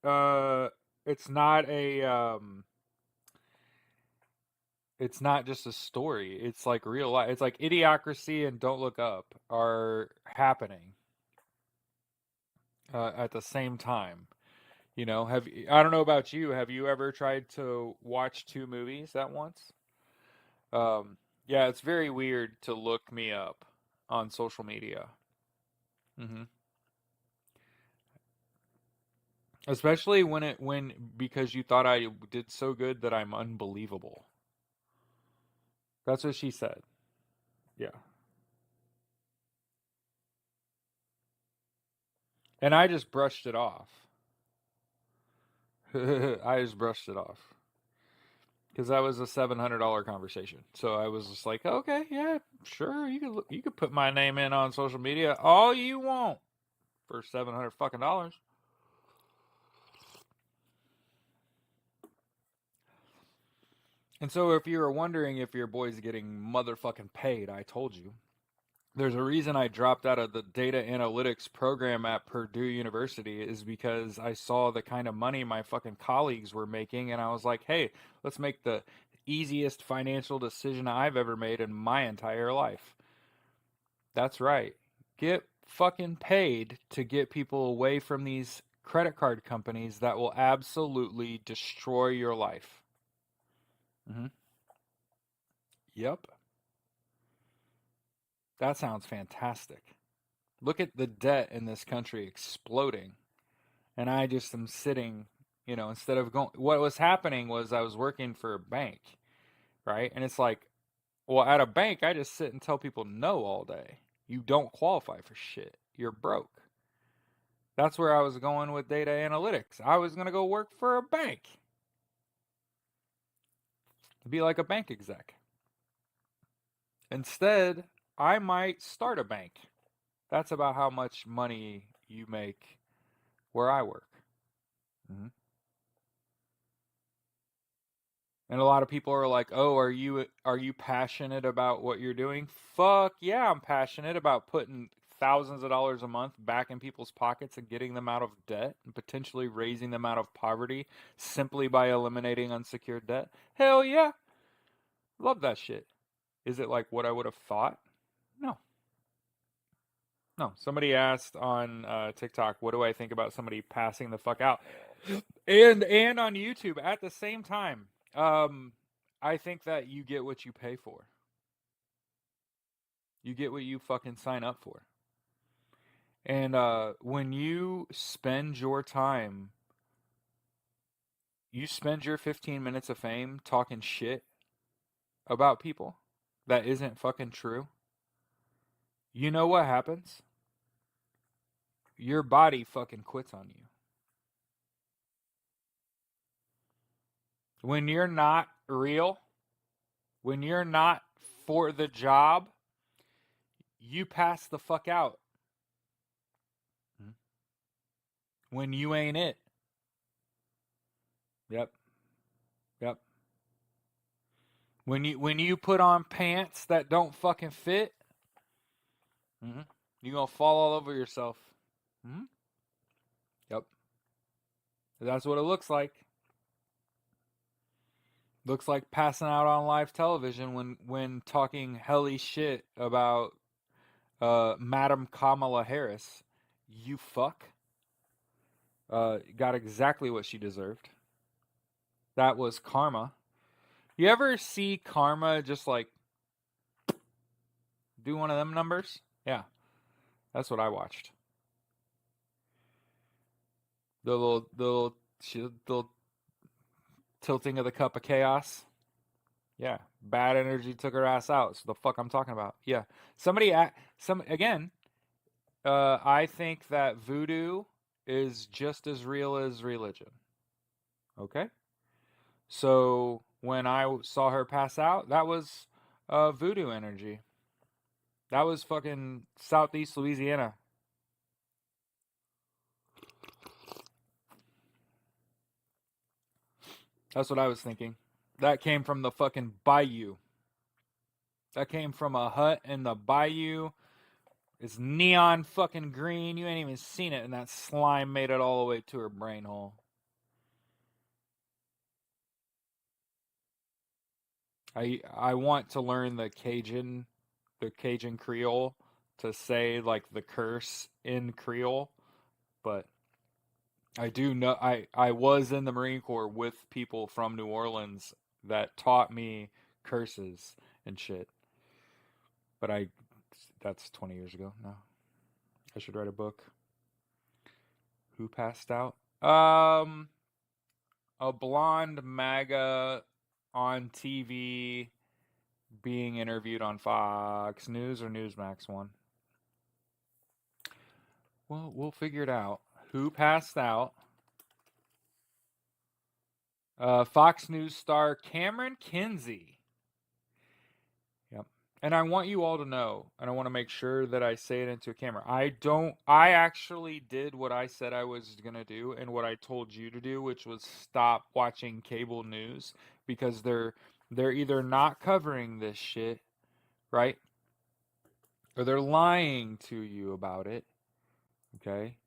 Speaker 1: uh it's not a it's not just a story. It's like real life. It's like Idiocracy and Don't Look Up are happening at the same time. You know, I don't know about you. Have you ever tried to watch two movies at once? Um, yeah, it's very weird to look me up on social media. Hmm. Especially when because you thought I did so good that I'm unbelievable. That's what she said. Yeah. And I just brushed it off. I just brushed it off because that was a $700 conversation. So I was just like, okay, yeah, sure, you could put my name in on social media all you want for 700 fucking dollars. And so if you were wondering if your boy's getting motherfucking paid, I told you. There's a reason I dropped out of the data analytics program at Purdue University is because I saw the kind of money my fucking colleagues were making and I was like, "Hey, let's make the easiest financial decision I've ever made in my entire life." That's right. Get fucking paid to get people away from these credit card companies that will absolutely destroy your life. Mhm. Yep. That sounds fantastic. Look at the debt in this country exploding. And I just am sitting, instead of going, what was happening was I was working for a bank, right? And it's like, well, at a bank, I just sit and tell people no all day. You don't qualify for shit. You're broke. That's where I was going with data analytics. I was going to go work for a bank, be like a bank exec. Instead, I might start a bank. That's about how much money you make where I work. Hmm. And a lot of people are like, "Oh, are you passionate about what you're doing?" Fuck yeah, I'm passionate about putting thousands of dollars a month back in people's pockets and getting them out of debt and potentially raising them out of poverty simply by eliminating unsecured debt. Hell yeah. Love that shit. Is it like what I would have thought? No. No. Somebody asked on TikTok, "What do I think about somebody passing the fuck out?" And on YouTube at the same time. Um I think that you get what you pay for. You get what you fucking sign up for. And when you spend your time, you spend your 15 minutes of fame talking shit about people that isn't fucking true, you know what happens? Your body fucking quits on you. When you're not real, when you're not for the job, you pass the fuck out. When you ain't it. Yep. Yep. When you put on pants that don't fucking fit, you're gonna fall all over yourself. Yep. That's what it looks like. Looks like passing out on live television when talking helly shit about Madam Kamala Harris. You fuck. Got exactly what she deserved. That was karma. You ever see karma just like do one of them numbers? Yeah. That's what I watched. The little tilting of the cup of chaos. Yeah, bad energy took her ass out. So the fuck I'm talking about. Yeah, again. I think that voodoo is just as real as religion. Okay, so when I saw her pass out, that was voodoo energy. That was fucking Southeast Louisiana. That's what I was thinking. That came from the fucking bayou. That came from a hut in the bayou. It's neon fucking green. You ain't even seen it, and that slime made it all the way to her brain hole. I want to learn the Cajun Creole to say like the curse in Creole, but I do know I was in the Marine Corps with people from New Orleans that taught me curses and shit. But that's 20 years ago. No. I should write a book. Who passed out? A blonde MAGA on TV being interviewed on Fox News or Newsmax one. Well, we'll figure it out. Who passed out? Fox News star Cameron Kinsey. Yep. And I want you all to know, and I want to make sure that I say it into a camera. I actually did what I said I was going to do and what I told you to do, which was stop watching cable news because they're either not covering this shit, right? Or they're lying to you about it. Okay?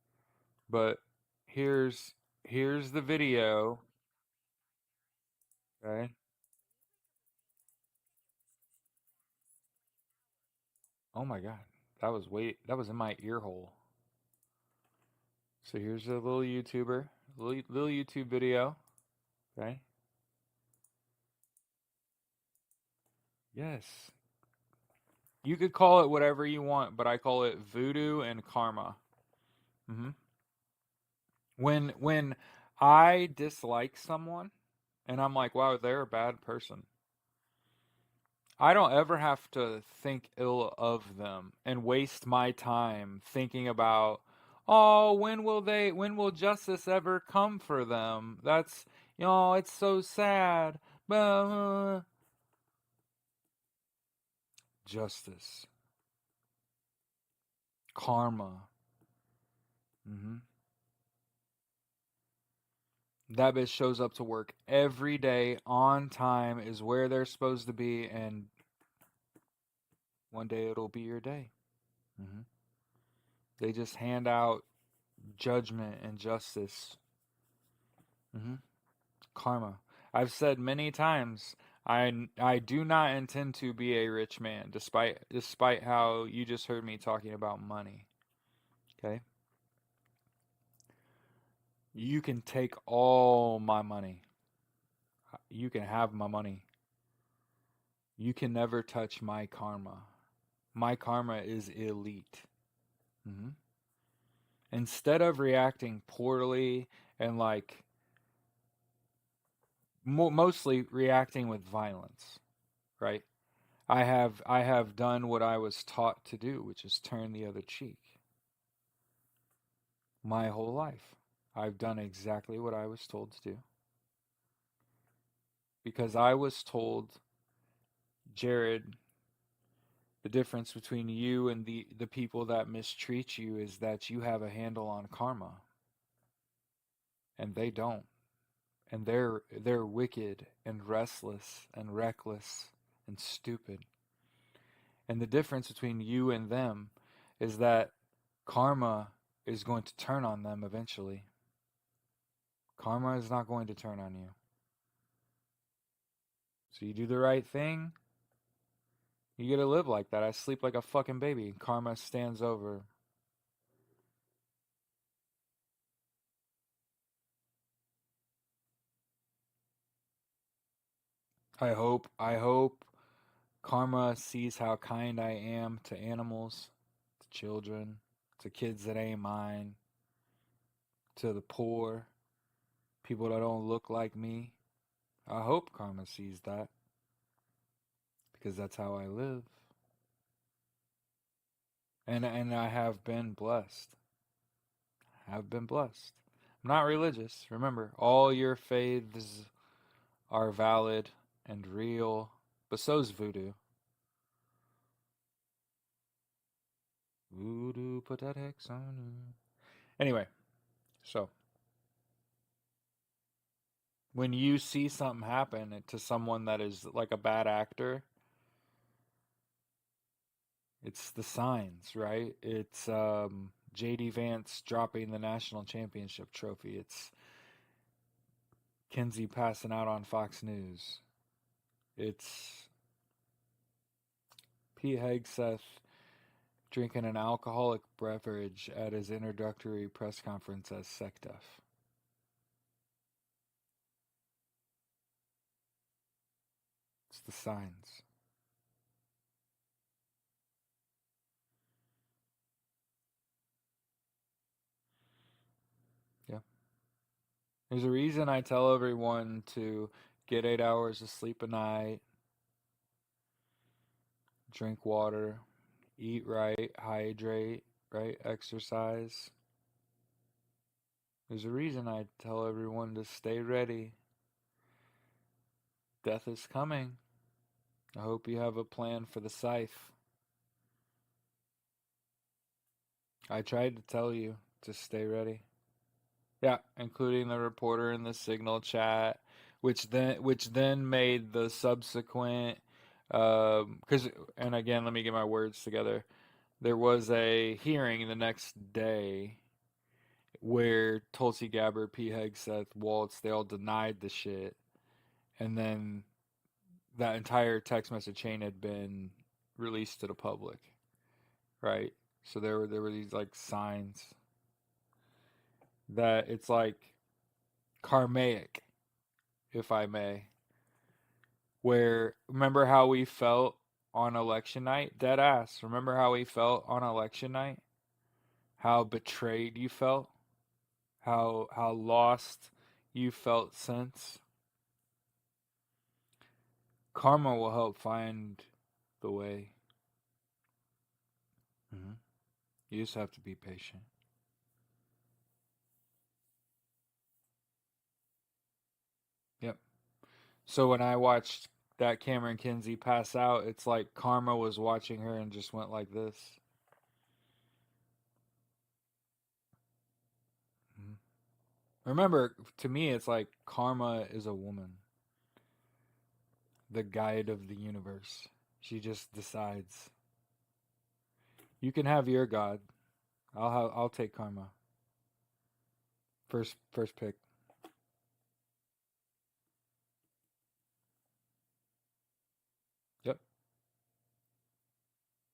Speaker 1: But here's the video. Okay? Oh my god. That was in my ear hole. So here's a little YouTuber, little YouTube video. Okay? Yes. You could call it whatever you want, but I call it voodoo and karma. hmm When I dislike someone and I'm like, wow, they're a bad person. I don't ever have to think ill of them and waste my time thinking about, oh, when will justice ever come for them? That's, it's so sad. Justice, karma. hmm That bitch shows up to work every day on time, is where they're supposed to be, and one day it'll be your day. hmm They just hand out judgment and justice. hmm Karma. I've said many times, I do not intend to be a rich man, despite how you just heard me talking about money. Okay? You can take all my money. You can have my money. You can never touch my karma. My karma is elite. hmm Instead of reacting poorly and like mostly reacting with violence, right? I have done what I was taught to do, which is turn the other cheek. My whole life, I've done exactly what I was told to do because I was told, Jared, the difference between you and the people that mistreat you is that you have a handle on karma and they don't. And they're wicked and restless and reckless and stupid. And the difference between you and them is that karma is going to turn on them eventually. Karma is not going to turn on you. So you do the right thing, you get to live like that. I sleep like a fucking baby. Karma stands over. I hope karma sees how kind I am to animals, to children, to kids that ain't mine, to the poor, people that don't look like me. I hope karma sees that because that's how I live. And I have been blessed. Have been blessed. I'm not religious. Remember, all your faiths are valid and real, but so's voodoo. Voodoo, put that hex on you. Anyway, so when you see something happen to someone that is like a bad actor, it's the signs, right? It's JD Vance dropping the national championship trophy. It's Kinsey passing out on Fox News. It's Pete Hegseth drinking an alcoholic beverage at his introductory press conference as SecDef. It's the signs. Yeah. There's a reason I tell everyone to get 8 hours of sleep a night, drink water, eat right, hydrate, right, exercise. There's a reason I tell everyone to stay ready. Death is coming. I hope you have a plan for the scythe. I tried to tell you to stay ready. Yeah, including the reporter in the Signal chat, which then made the subsequent because and again, let me get my words together. There was a hearing the next day where Tulsi Gabbard, P. Hegseth, Waltz, they all denied the shit, and then that entire text message chain had been released to the public, right? So there were these like signs that it's like karmic, if I may, where remember how we felt on election night? Dead ass. Remember how we felt on election night? How betrayed you felt? How lost you felt since? Karma will help find the way. Mm-hmm. You just have to be patient. Yep. So when I watched that Cameron Kinsey pass out, it's like karma was watching her and just went like this. Mm-hmm. Remember, to me, it's like karma is a woman, the guide of the universe. She just decides. You can have your god. I'll take karma. First pick. Yep.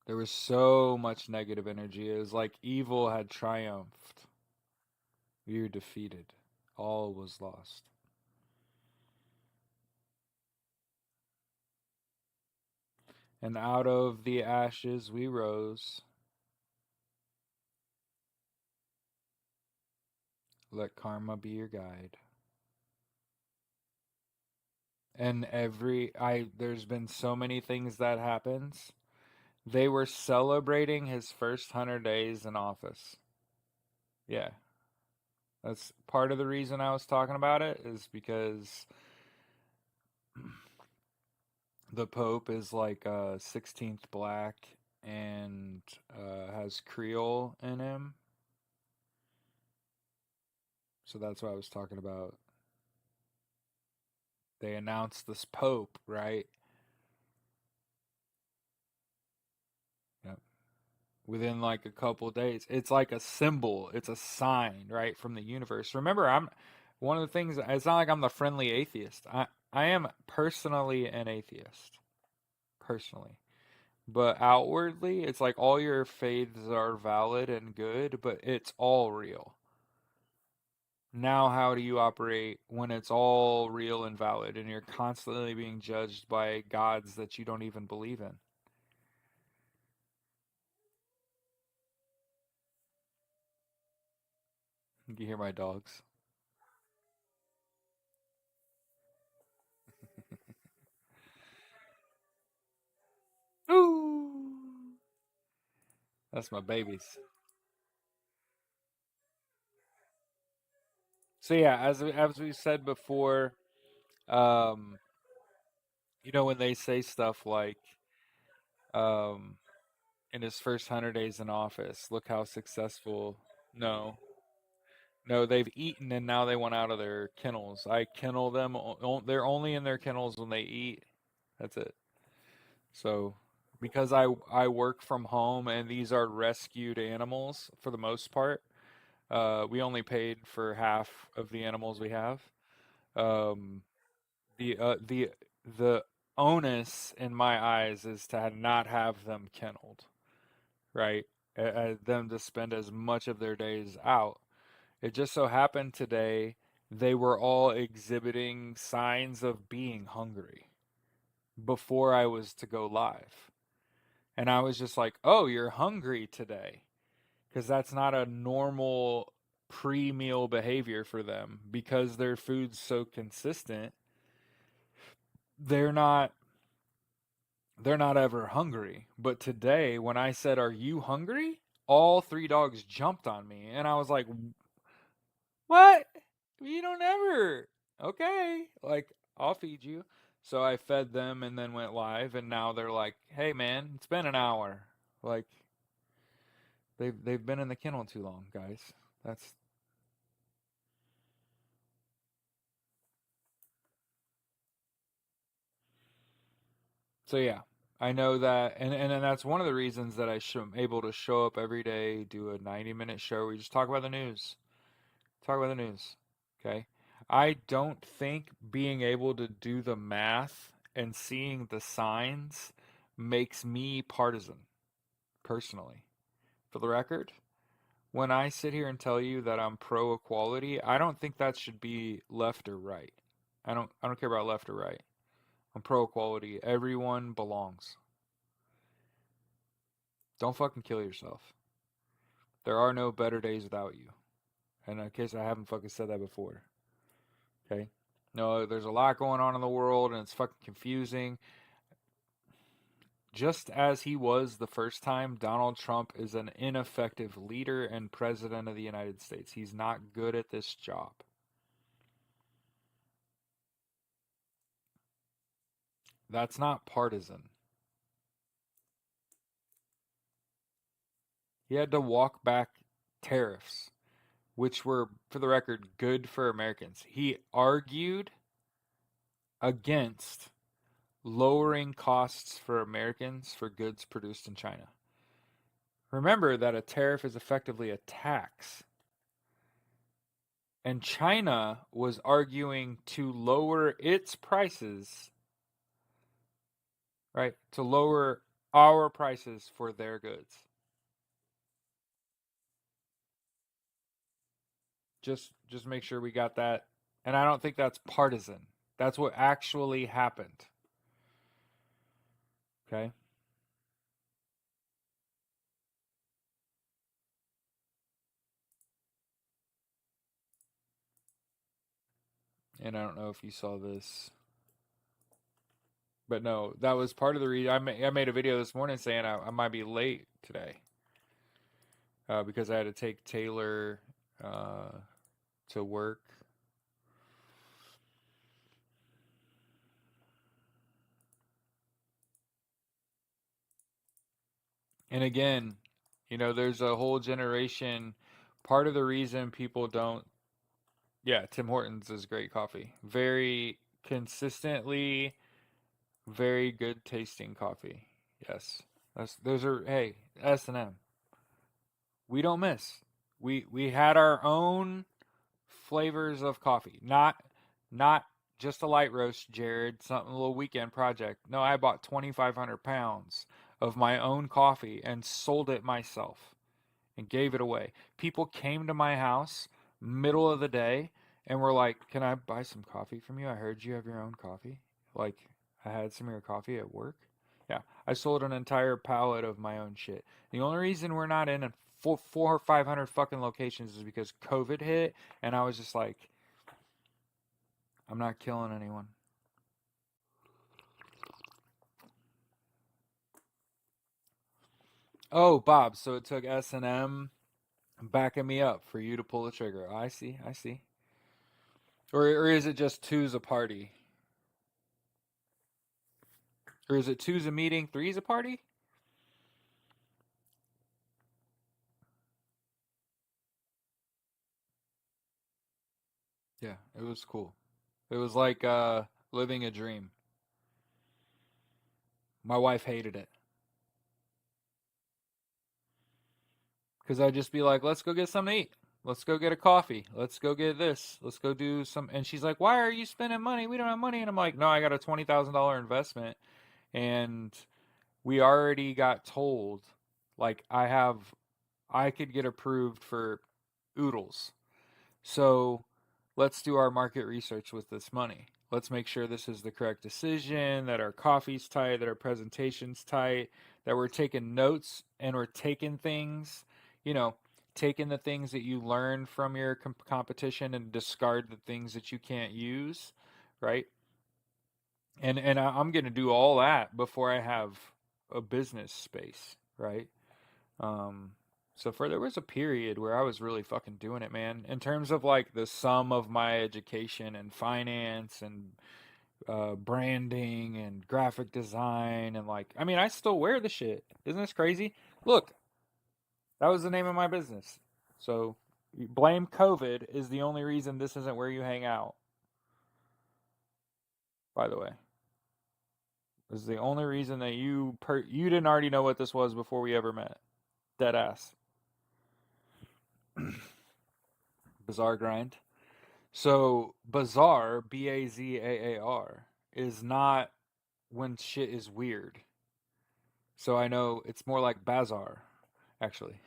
Speaker 1: There was so much negative energy. It was like evil had triumphed. We were defeated. All was lost. And out of the ashes we rose. Let karma be your guide. And there's been so many things that happens. They were celebrating his first 100 days in office. Yeah. That's part of the reason I was talking about it, is because the Pope is like 16th black and has Creole in him. So that's what I was talking about. They announced this Pope, right? Yep. Within like a couple days. It's like a symbol, it's a sign, right, from the universe. Remember, I'm one of the things, it's not like I'm the friendly atheist. I am personally an atheist. Personally. But outwardly, it's like all your faiths are valid and good, but it's all real. Now, how do you operate when it's all real and valid and you're constantly being judged by gods that you don't even believe in? You can hear my dogs. Ooh, that's my babies. So yeah, as we said before, um, when they say stuff like, um, in his first 100 days in office, look how successful. No, no, they've eaten and now they want out of their kennels. I kennel them. They're only in their kennels when they eat. That's it. So, because I work from home and these are rescued animals for the most part, we only paid for half of the animals we have. Um, the onus in my eyes is to not have them kenneled, right? Them to spend as much of their days out. It just so happened today they were all exhibiting signs of being hungry before I was to go live. And I was just like, "Oh, you're hungry today." Because that's not a normal pre-meal behavior for them, because their food's so consistent. They're not they're not ever hungry. But today when I said, "Are you hungry?" all three dogs jumped on me and I was like, "What? You don't ever." Okay, like, I'll feed you. So I fed them and then went live, and now they're like, "Hey man, it's been an hour." Like, they've been in the kennel too long, guys. That's So yeah. I know that, and that's one of the reasons that I'm able to show up every day, do a 90-minute show where we just talk about the news. Talk about the news. Okay? I don't think being able to do the math and seeing the signs makes me partisan, personally. For the record, when I sit here and tell you that I'm pro equality, I don't think that should be left or right. I don't care about left or right. I'm pro equality. Everyone belongs. Don't fucking kill yourself. There are no better days without you. And in case I haven't fucking said that before. Okay? No, there's a lot going on in the world and it's fucking confusing. Just as he was the first time, Donald Trump is an ineffective leader and president of the United States. He's not good at this job. That's not partisan. He had to walk back tariffs, which were, for the record, good for Americans. He argued against lowering costs for Americans for goods produced in China. Remember that a tariff is effectively a tax. And China was arguing to lower its prices, right? To lower our prices for their goods. Just make sure we got that. And I don't think that's partisan. That's what actually happened. Okay? And I don't know if you saw this. But no, that was part of the reason I made a video this morning saying I might be late today because I had to take Taylor uh, to work. And again, there's a whole generation. Part of the reason people don't, yeah, Tim Hortons is great coffee. Very consistently, very good tasting coffee. Yes, those are, hey, S&M. We don't miss. We had our own flavors of coffee. Not just a light roast, Jared, something a little weekend project. No, I bought 2,500 pounds of my own coffee and sold it myself and gave it away. People came to my house middle of the day and were like, "Can I buy some coffee from you? I heard you have your own coffee." Like, I had some of your coffee at work. Yeah, I sold an entire pallet of my own shit. The only reason we're not in a four or 500 fucking locations is because COVID hit, and I was just like, I'm not killing anyone. Oh, Bob, so it took S&M backing me up for you to pull the trigger. I see, I see. Or is it just two's a party? Or is it two's a meeting, three's a party? Yeah, it was cool. It was like living a dream. My wife hated it because I'd just be like, "Let's go get something to eat. Let's go get a coffee. Let's go get this. Let's go do some." And she's like, "Why are you spending money? We don't have money." And I'm like, "No, I got a $20,000 investment, and we already got told, like, I could get approved for oodles. So let's do our market research with this money. Let's make sure this is the correct decision, that our coffee's tight, that our presentation's tight, that we're taking notes and we're taking things, you know, taking the things that you learn from your competition and discard the things that you can't use, right? And I'm going to do all that before I have a business space, right? Um, so for there was a period where I was really fucking doing it, man. In terms of like the sum of my education and finance and branding and graphic design and like, I mean, I still wear the shit. Isn't this crazy? Look, that was the name of my business. So blame COVID is the only reason this isn't where you hang out. By the way, this is the only reason that you didn't already know what this was before we ever met. Dead ass. Bizarre grind. So bizarre, Bazaar, is not when shit is weird. So I know it's more like bazaar, actually.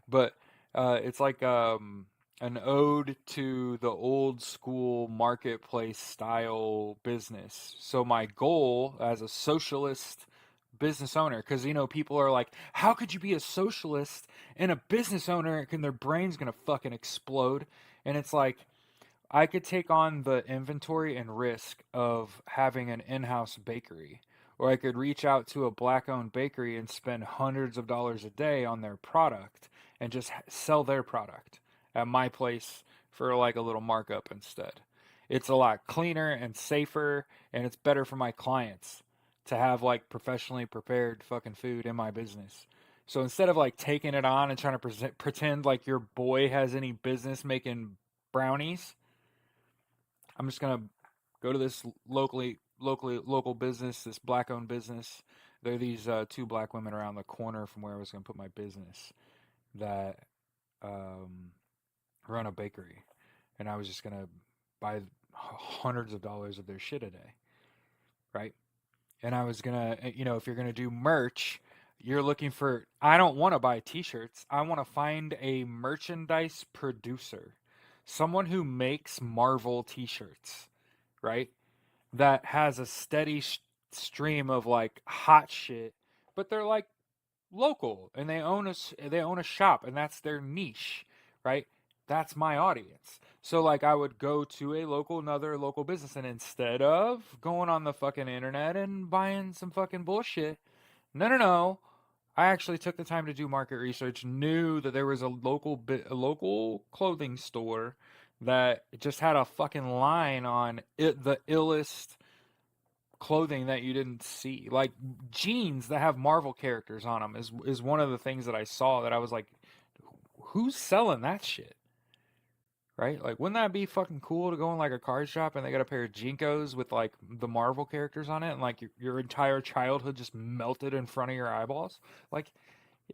Speaker 1: But it's like an ode to the old school marketplace style business. So my goal as a socialist business owner, because people are like, how could you be a socialist and a business owner and their brain's gonna fucking explode? And it's like, I could take on the inventory and risk of having an in-house bakery, or I could reach out to a black-owned bakery and spend hundreds of dollars a day on their product and just sell their product at my place for like a little markup instead. It's a lot cleaner and safer, and it's better for my clients to have like professionally prepared fucking food in my business. So instead of like taking it on and trying to pretend like your boy has any business making brownies, I'm just gonna go to this local business, this black owned business. There are these two black women around the corner from where I was gonna put my business that um, run a bakery, and I was just gonna buy hundreds of dollars of their shit a day, right? And I was gonna, if you're gonna do merch, you're looking for. I don't want to buy T-shirts. I want to find a merchandise producer, someone who makes Marvel T-shirts, right? That has a steady stream of like hot shit, but they're like local and they own a shop and that's their niche, right? That's my audience. So like I would go to another local business, and instead of going on the fucking internet and buying some fucking bullshit, no. I actually took the time to do market research, knew that there was a local clothing store that just had a fucking line on it, the illest clothing that you didn't see. Like jeans that have Marvel characters on them is one of the things that I saw that I was like, who's selling that shit? Right? Like, wouldn't that be fucking cool to go in like a card shop and they got a pair of Jinkos with like the Marvel characters on it, and like your entire childhood just melted in front of your eyeballs? Like,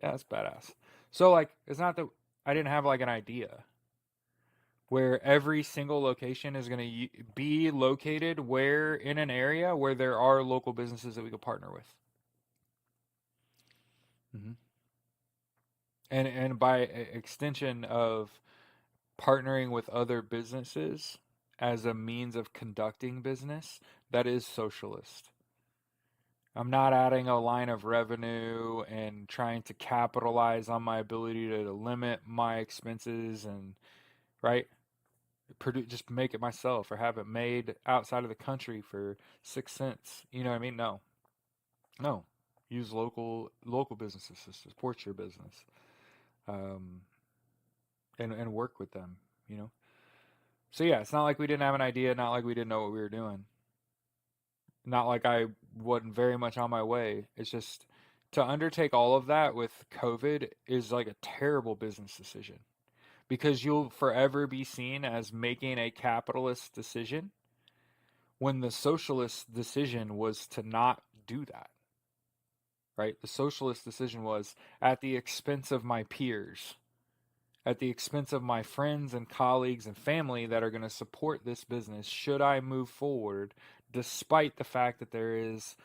Speaker 1: yeah, that's badass. So like, it's not that I didn't have like an idea where every single location is going to be located where in an area where there are local businesses that we could partner with. Hmm. And by extension of partnering with other businesses as a means of conducting business, that is socialist. I'm not adding a line of revenue and trying to capitalize on my ability to limit my expenses and right, just make it myself or have it made outside of the country for 6 cents. You know what I mean? No, no. Use local businesses to support your business, um, and work with them. You know. So yeah, it's not like we didn't have an idea, not like we didn't know what we were doing, not like I wasn't very much on my way. It's just to undertake all of that with COVID is like a terrible business decision because you'll forever be seen as making a capitalist decision when the socialist decision was to not do that, right? The socialist decision was at the expense of my peers, at the expense of my friends and colleagues and family that are going to support this business should I move forward, despite the fact that there is,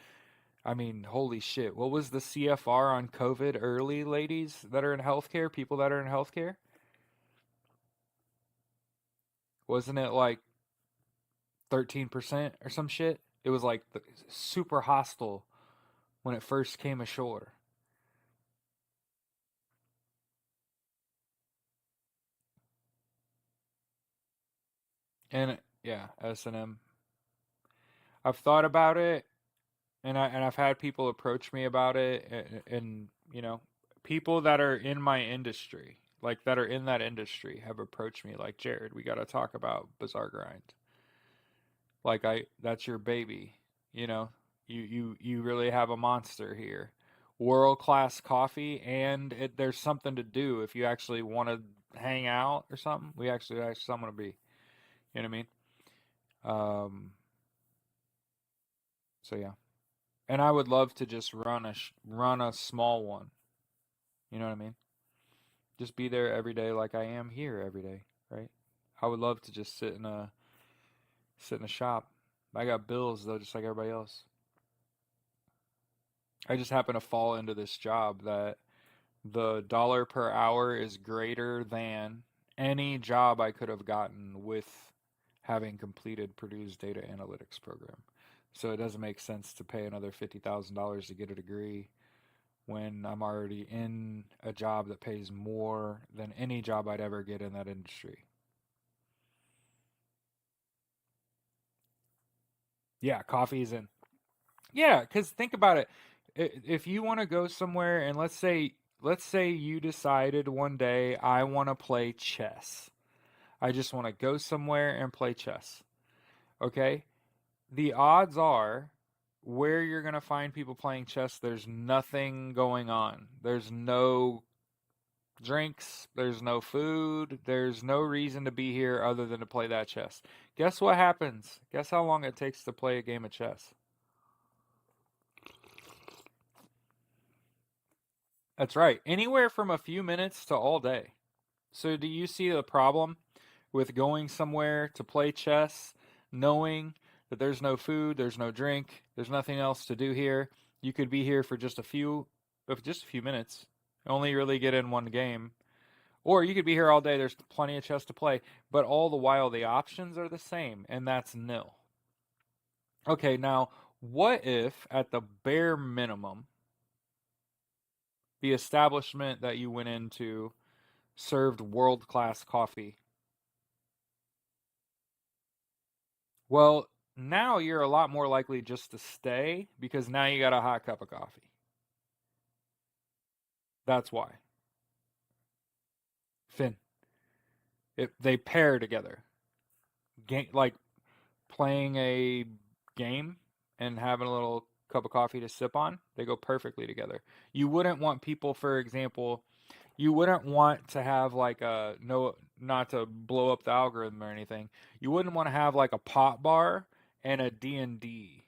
Speaker 1: I mean, holy shit. What was the CFR on COVID early, ladies that are in healthcare, people that are in healthcare? Wasn't it like 13% or some shit? It was like super hostile when it first came ashore. And yeah, S&M. I've thought about it, and I've had people approach me about it, and you know, people that are in my industry, like that are in that industry, have approached me like, Jared, we got to talk about Bizarre Grind. Like that's your baby, you know. You really have a monster here. World class coffee, and there's something to do if you actually want to hang out or something. We actually have someone to be. You know what I mean? Um. So yeah. And I would love to just run a small one. You know what I mean? Just be there every day like I am here every day, right? I would love to just sit in a shop. I got bills though, just like everybody else. I just happen to fall into this job that the dollar per hour is greater than any job I could have gotten with having completed Purdue's data analytics program. So it doesn't make sense to pay another $50,000 to get a degree when I'm already in a job that pays more than any job I'd ever get in that industry. Yeah, coffee's in. Yeah, because think about it. If you want to go somewhere, and let's say you decided one day I want to play chess. I just want to go somewhere and play chess. Okay? The odds are where you're going to find people playing chess, there's nothing going on. There's no drinks, there's no food, there's no reason to be here other than to play that chess. Guess what happens? Guess how long it takes to play a game of chess? That's right, anywhere from a few minutes to all day. So, do you see the problem with going somewhere to play chess, knowing that there's no food, there's no drink, there's nothing else to do here? You could be here for just a few minutes, only really get in one game. Or you could be here all day. There's plenty of chess to play, but all the while the options are the same, and that's nil. Okay, now what if at the bare minimum, the establishment that you went into served world-class coffee. Well, now you're a lot more likely just to stay because now you got a hot cup of coffee. That's why. Finn, they pair together. Like playing a game and having a little cup of coffee to sip on, they go perfectly together. You wouldn't want people, for example, you wouldn't want to have like a no, not to blow up the algorithm or anything. You wouldn't want to have like a pot bar and a D&D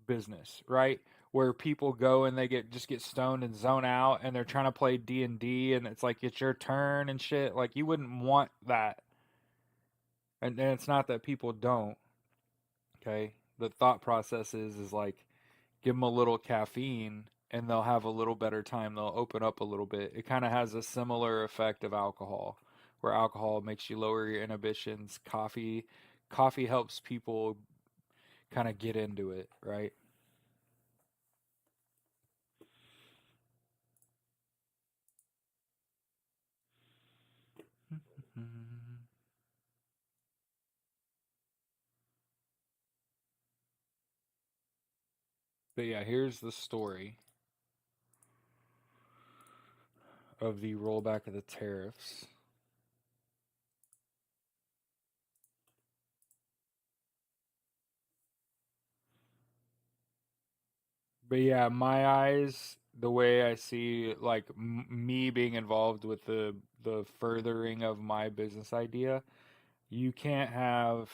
Speaker 1: business, right? Where people go and they get stoned and zone out and they're trying to play D&D and it's like it's your turn and shit. Like you wouldn't want that. And it's not that people don't, okay? The thought process is like give them a little caffeine and they'll have a little better time. They'll open up a little bit. It kind of has a similar effect of alcohol, where alcohol makes you lower your inhibitions. Coffee helps people kind of get into it, right? But yeah, here's the story of the rollback of the tariffs. But yeah, my eyes, the way I see like me being involved with the furthering of my business idea, you can't have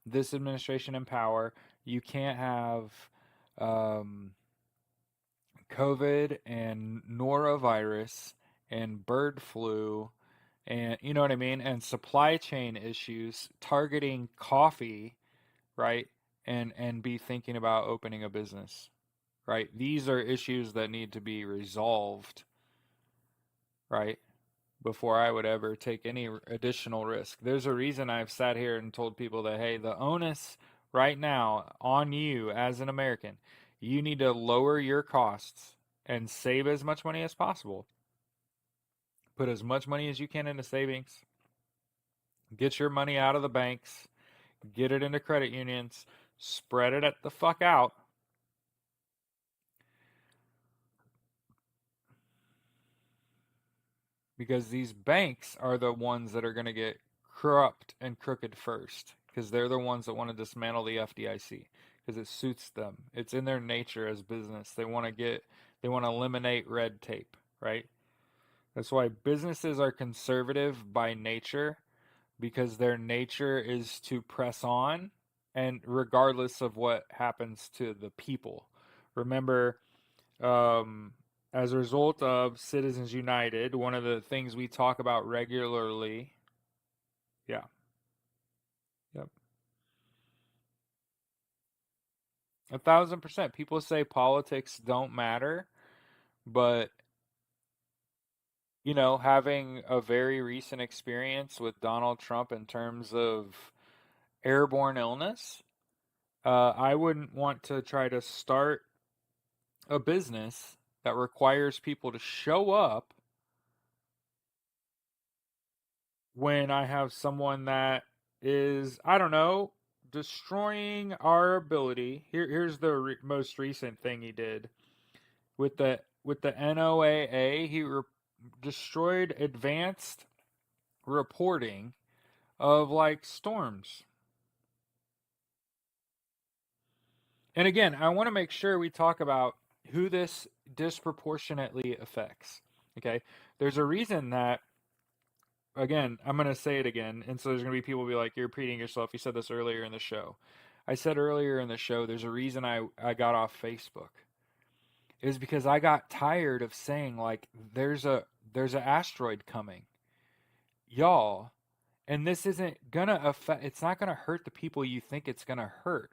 Speaker 1: this administration in power. You can't have um, COVID and norovirus and bird flu and you know what I mean, and supply chain issues targeting coffee, right? And be thinking about opening a business, right? These are issues that need to be resolved, right? Before I would ever take any additional risk. There's a reason I've sat here and told people that, hey, the onus right now on you as an American, you need to lower your costs and save as much money as possible. Put as much money as you can into savings. Get your money out of the banks. Get it into credit unions. Spread it at the fuck out. Because these banks are the ones that are going to get corrupt and crooked first because they're the ones that want to dismantle the FDIC because it suits them. It's in their nature as business. They want to eliminate red tape, right? That's why businesses are conservative by nature because their nature is to press on and regardless of what happens to the people. Remember, um, as a result of Citizens United, one of the things we talk about regularly, yeah, yep, 1,000%. People say politics don't matter, but having a very recent experience with Donald Trump in terms of airborne illness, I wouldn't want to try to start a business that requires people to show up when I have someone that is, I don't know, destroying our ability. Here's the most recent thing he did with the NOAA. Destroyed advanced reporting of like storms. And again, I want to make sure we talk about who this disproportionately affects. Okay, there's a reason that again, I'm going to say it again. And so there's going to be people who be like, you're repeating yourself. You said this earlier in the show. I said earlier in the show, there's a reason I got off Facebook. It was because I got tired of saying like there's an asteroid coming. Y'all, and this isn't gonna affect it's not gonna hurt the people you think it's gonna hurt.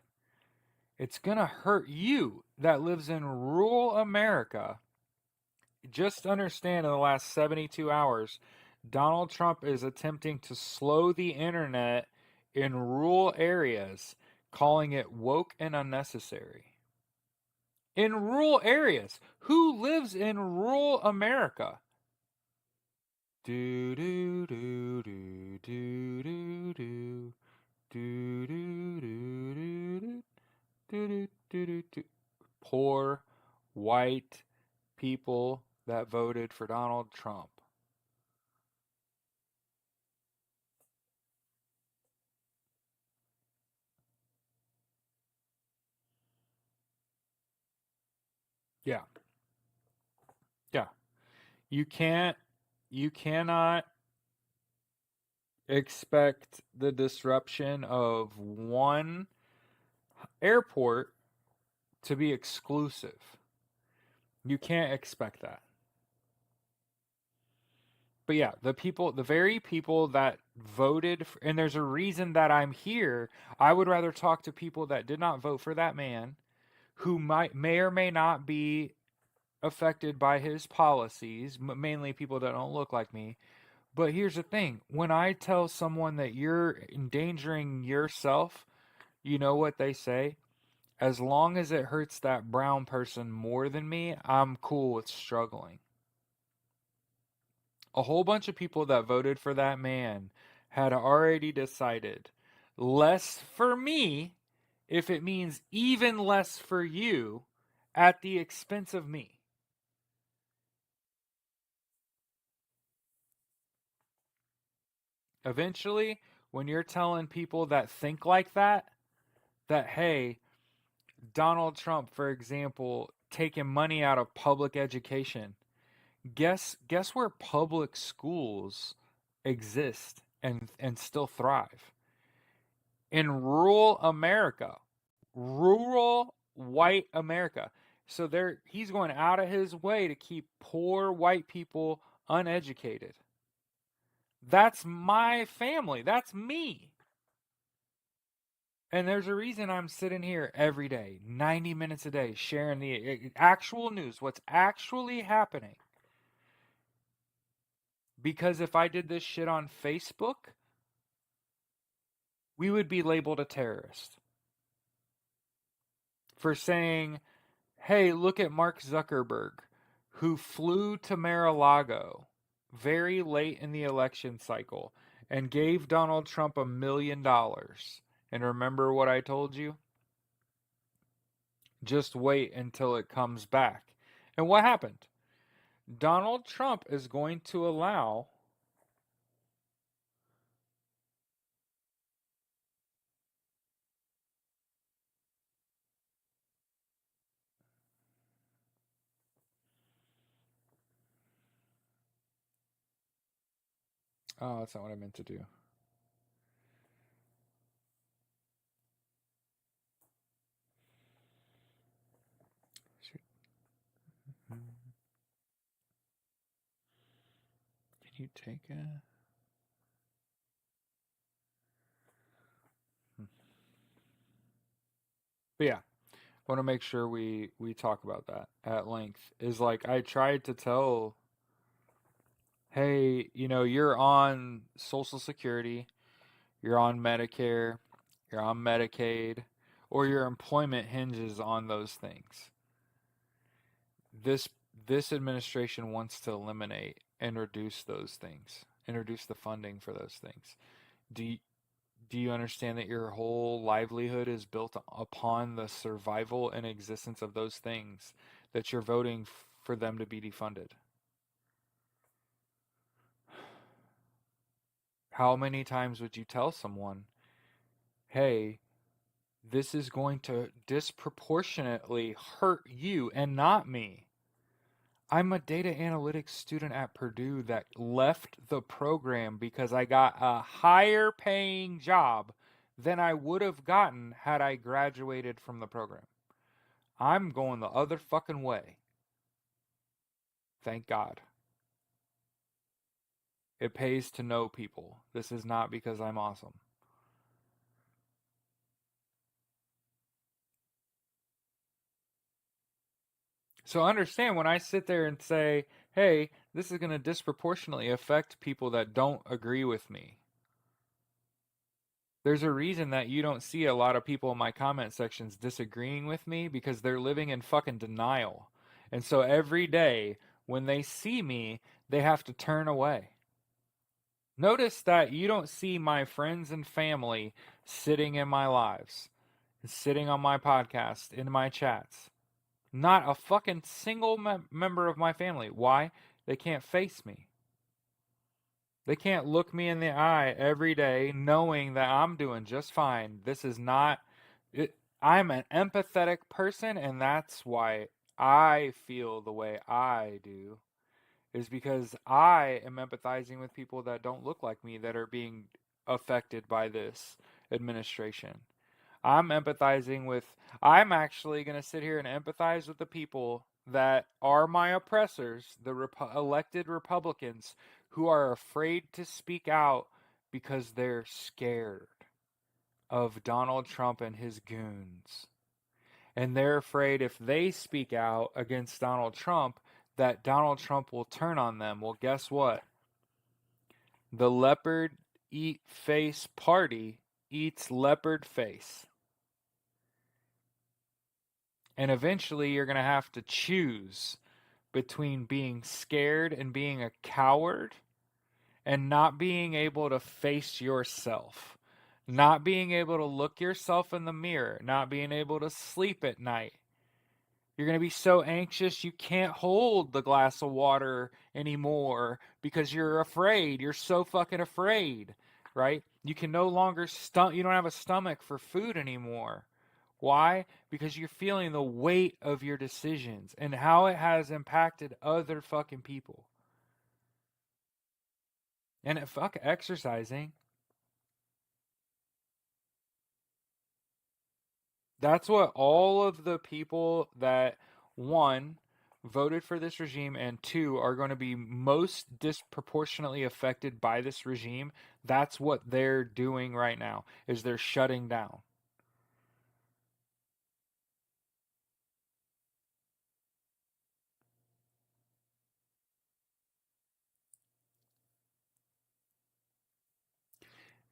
Speaker 1: It's gonna hurt you that lives in rural America. Just understand in the last 72 hours, Donald Trump is attempting to slow the internet in rural areas, calling it woke and unnecessary. In rural areas, who lives in rural America? Do do do do do do do do do do do do do. Poor white people that voted for Donald Trump. Yeah, yeah. You can't, you cannot expect the disruption of one airport to be exclusive. You can't expect that. But yeah, the people, the very people that voted, for, and there's a reason that I'm here. I would rather talk to people that did not vote for that man, who may or may not be affected by his policies, mainly people that don't look like me. But here's the thing, when I tell someone that you're endangering yourself, you know what they say? As long as it hurts that brown person more than me, I'm cool with struggling. A whole bunch of people that voted for that man had already decided less for me if it means even less for you at the expense of me. Eventually, when you're telling people that think like that hey, Donald Trump, for example, taking money out of public education, guess where public schools exist and still thrive? In rural America, rural white America. So there, he's going out of his way to keep poor white people uneducated. That's my family. That's me. And there's a reason I'm sitting here every day, 90 minutes a day, sharing the actual news, what's actually happening. Because if I did this shit on Facebook, we would be labeled a terrorist for saying, hey, look at Mark Zuckerberg, who flew to Mar-a-Lago very late in the election cycle and gave Donald Trump $1 million. And remember what I told you? Just wait until it comes back. And what happened? Donald Trump is going to allow Oh, that's not what I meant to do. Shoot. Can you take a But yeah, I want to make sure we talk about that at length. Is like I tried to tell, hey, you're on Social Security, you're on Medicare, you're on Medicaid, or your employment hinges on those things. This this administration wants to eliminate and reduce those things, introduce the funding for those things. Do you, do you understand that your whole livelihood is built upon the survival and existence of those things, that you're voting for them to be defunded? How many times would you tell someone, hey, this is going to disproportionately hurt you and not me? I'm a data analytics student at Purdue that left the program because I got a higher paying job than I would have gotten had I graduated from the program. I'm going the other fucking way. Thank God. It pays to know people. This is not because I'm awesome. So understand when I sit there and say, hey, this is going to disproportionately affect people that don't agree with me. There's a reason that you don't see a lot of people in my comment sections disagreeing with me, because they're living in fucking denial. And so every day when they see me, they have to turn away. Notice that you don't see my friends and family sitting in my lives, sitting on my podcast, in my chats. Not a fucking single member of my family. Why? They can't face me. They can't look me in the eye every day knowing that I'm doing just fine. This is not it, I'm an empathetic person, and that's why I feel the way I do, is because I am empathizing with people that don't look like me that are being affected by this administration. I'm empathizing with, I'm actually going to sit here and empathize with the people that are my oppressors, the elected Republicans who are afraid to speak out because they're scared of Donald Trump and his goons. And they're afraid if they speak out against Donald Trump, that Donald Trump will turn on them. Well, guess what? The leopard eat face party eats leopard face. And eventually you're going to have to choose between being scared and being a coward and not being able to face yourself, not being able to look yourself in the mirror, not being able to sleep at night. You're going to be so anxious you can't hold the glass of water anymore because you're afraid. You're so fucking afraid, right? You can no longer you don't have a stomach for food anymore. Why? Because you're feeling the weight of your decisions and how it has impacted other fucking people. And fuck exercising. That's what all of the people that, one, voted for this regime, and two, are going to be most disproportionately affected by this regime. That's what they're doing right now, is they're shutting down.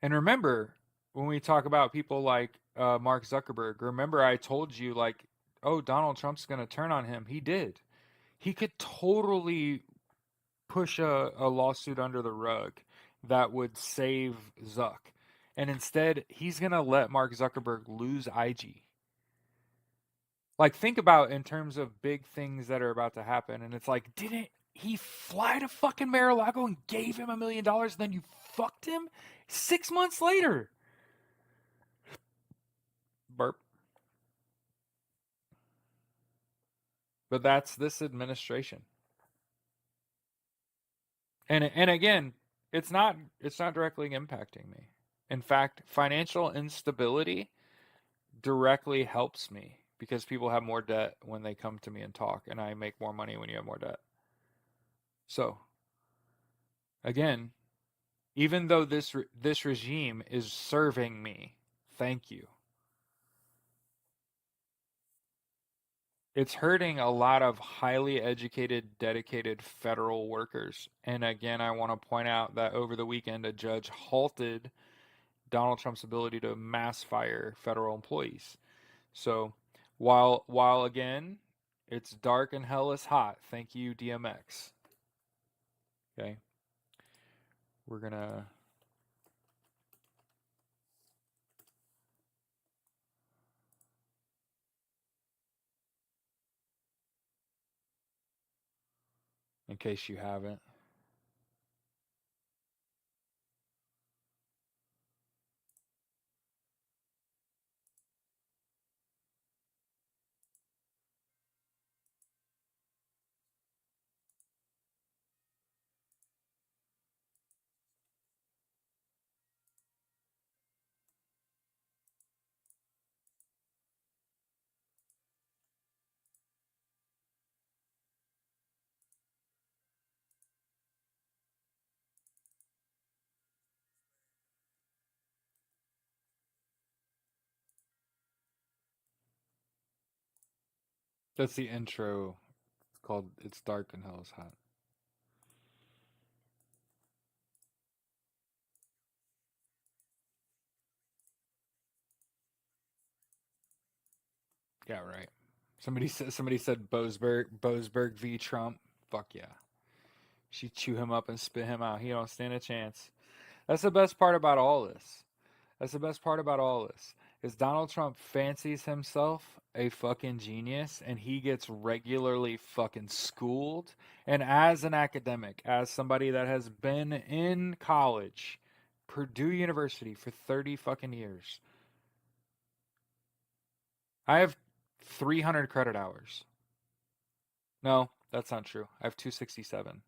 Speaker 1: And remember, when we talk about people like Mark Zuckerberg, remember I told you, like, oh, Donald Trump's going to turn on him. He did. He could totally push a lawsuit under the rug that would save Zuck. And instead, he's going to let Mark Zuckerberg lose IG. Like, think about in terms of big things that are about to happen. And it's like, didn't he fly to fucking Mar-a-Lago and gave him $1 million, and then you fucked him 6 months later? Burp. But that's this administration. And again, it's not directly impacting me. In fact, financial instability directly helps me because people have more debt when they come to me and talk, and I make more money when you have more debt. So, again, even though this regime is serving me, thank you. It's hurting a lot of highly educated, dedicated federal workers. And again, I want to point out that over the weekend, a judge halted Donald Trump's ability to mass fire federal employees. So, while again, it's dark and hell is hot. Thank you, DMX. Okay, we're gonna. In case you haven't. That's the intro. It's called "It's Dark and Hell is Hot." Yeah, right. Somebody said Boasberg v. Trump. Fuck yeah. She chew him up and spit him out. He don't stand a chance. That's the best part about all this. That's the best part about all this. Is Donald Trump fancies himself a fucking genius and he gets regularly fucking schooled. And as an academic, as somebody that has been in college, Purdue University for 30 fucking years, I have 300 credit hours. No, that's not true. I have 267.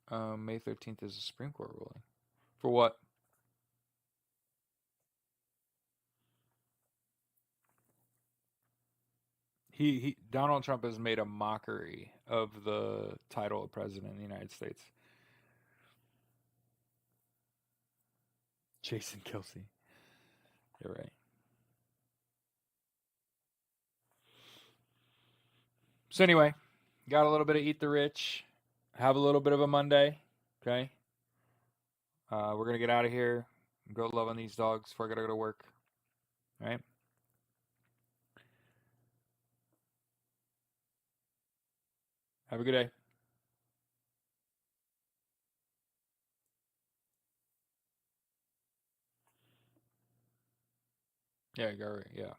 Speaker 1: May 13th is a Supreme Court ruling. For what? He Donald Trump has made a mockery of the title of president of the United States. Jason Kelsey. You're right. So anyway, got a little bit of eat the rich, have a little bit of a Monday. Okay. We're gonna get out of here. Go love on these dogs before I gotta go to work. All right. Have a good day. Yeah, go right. Yeah.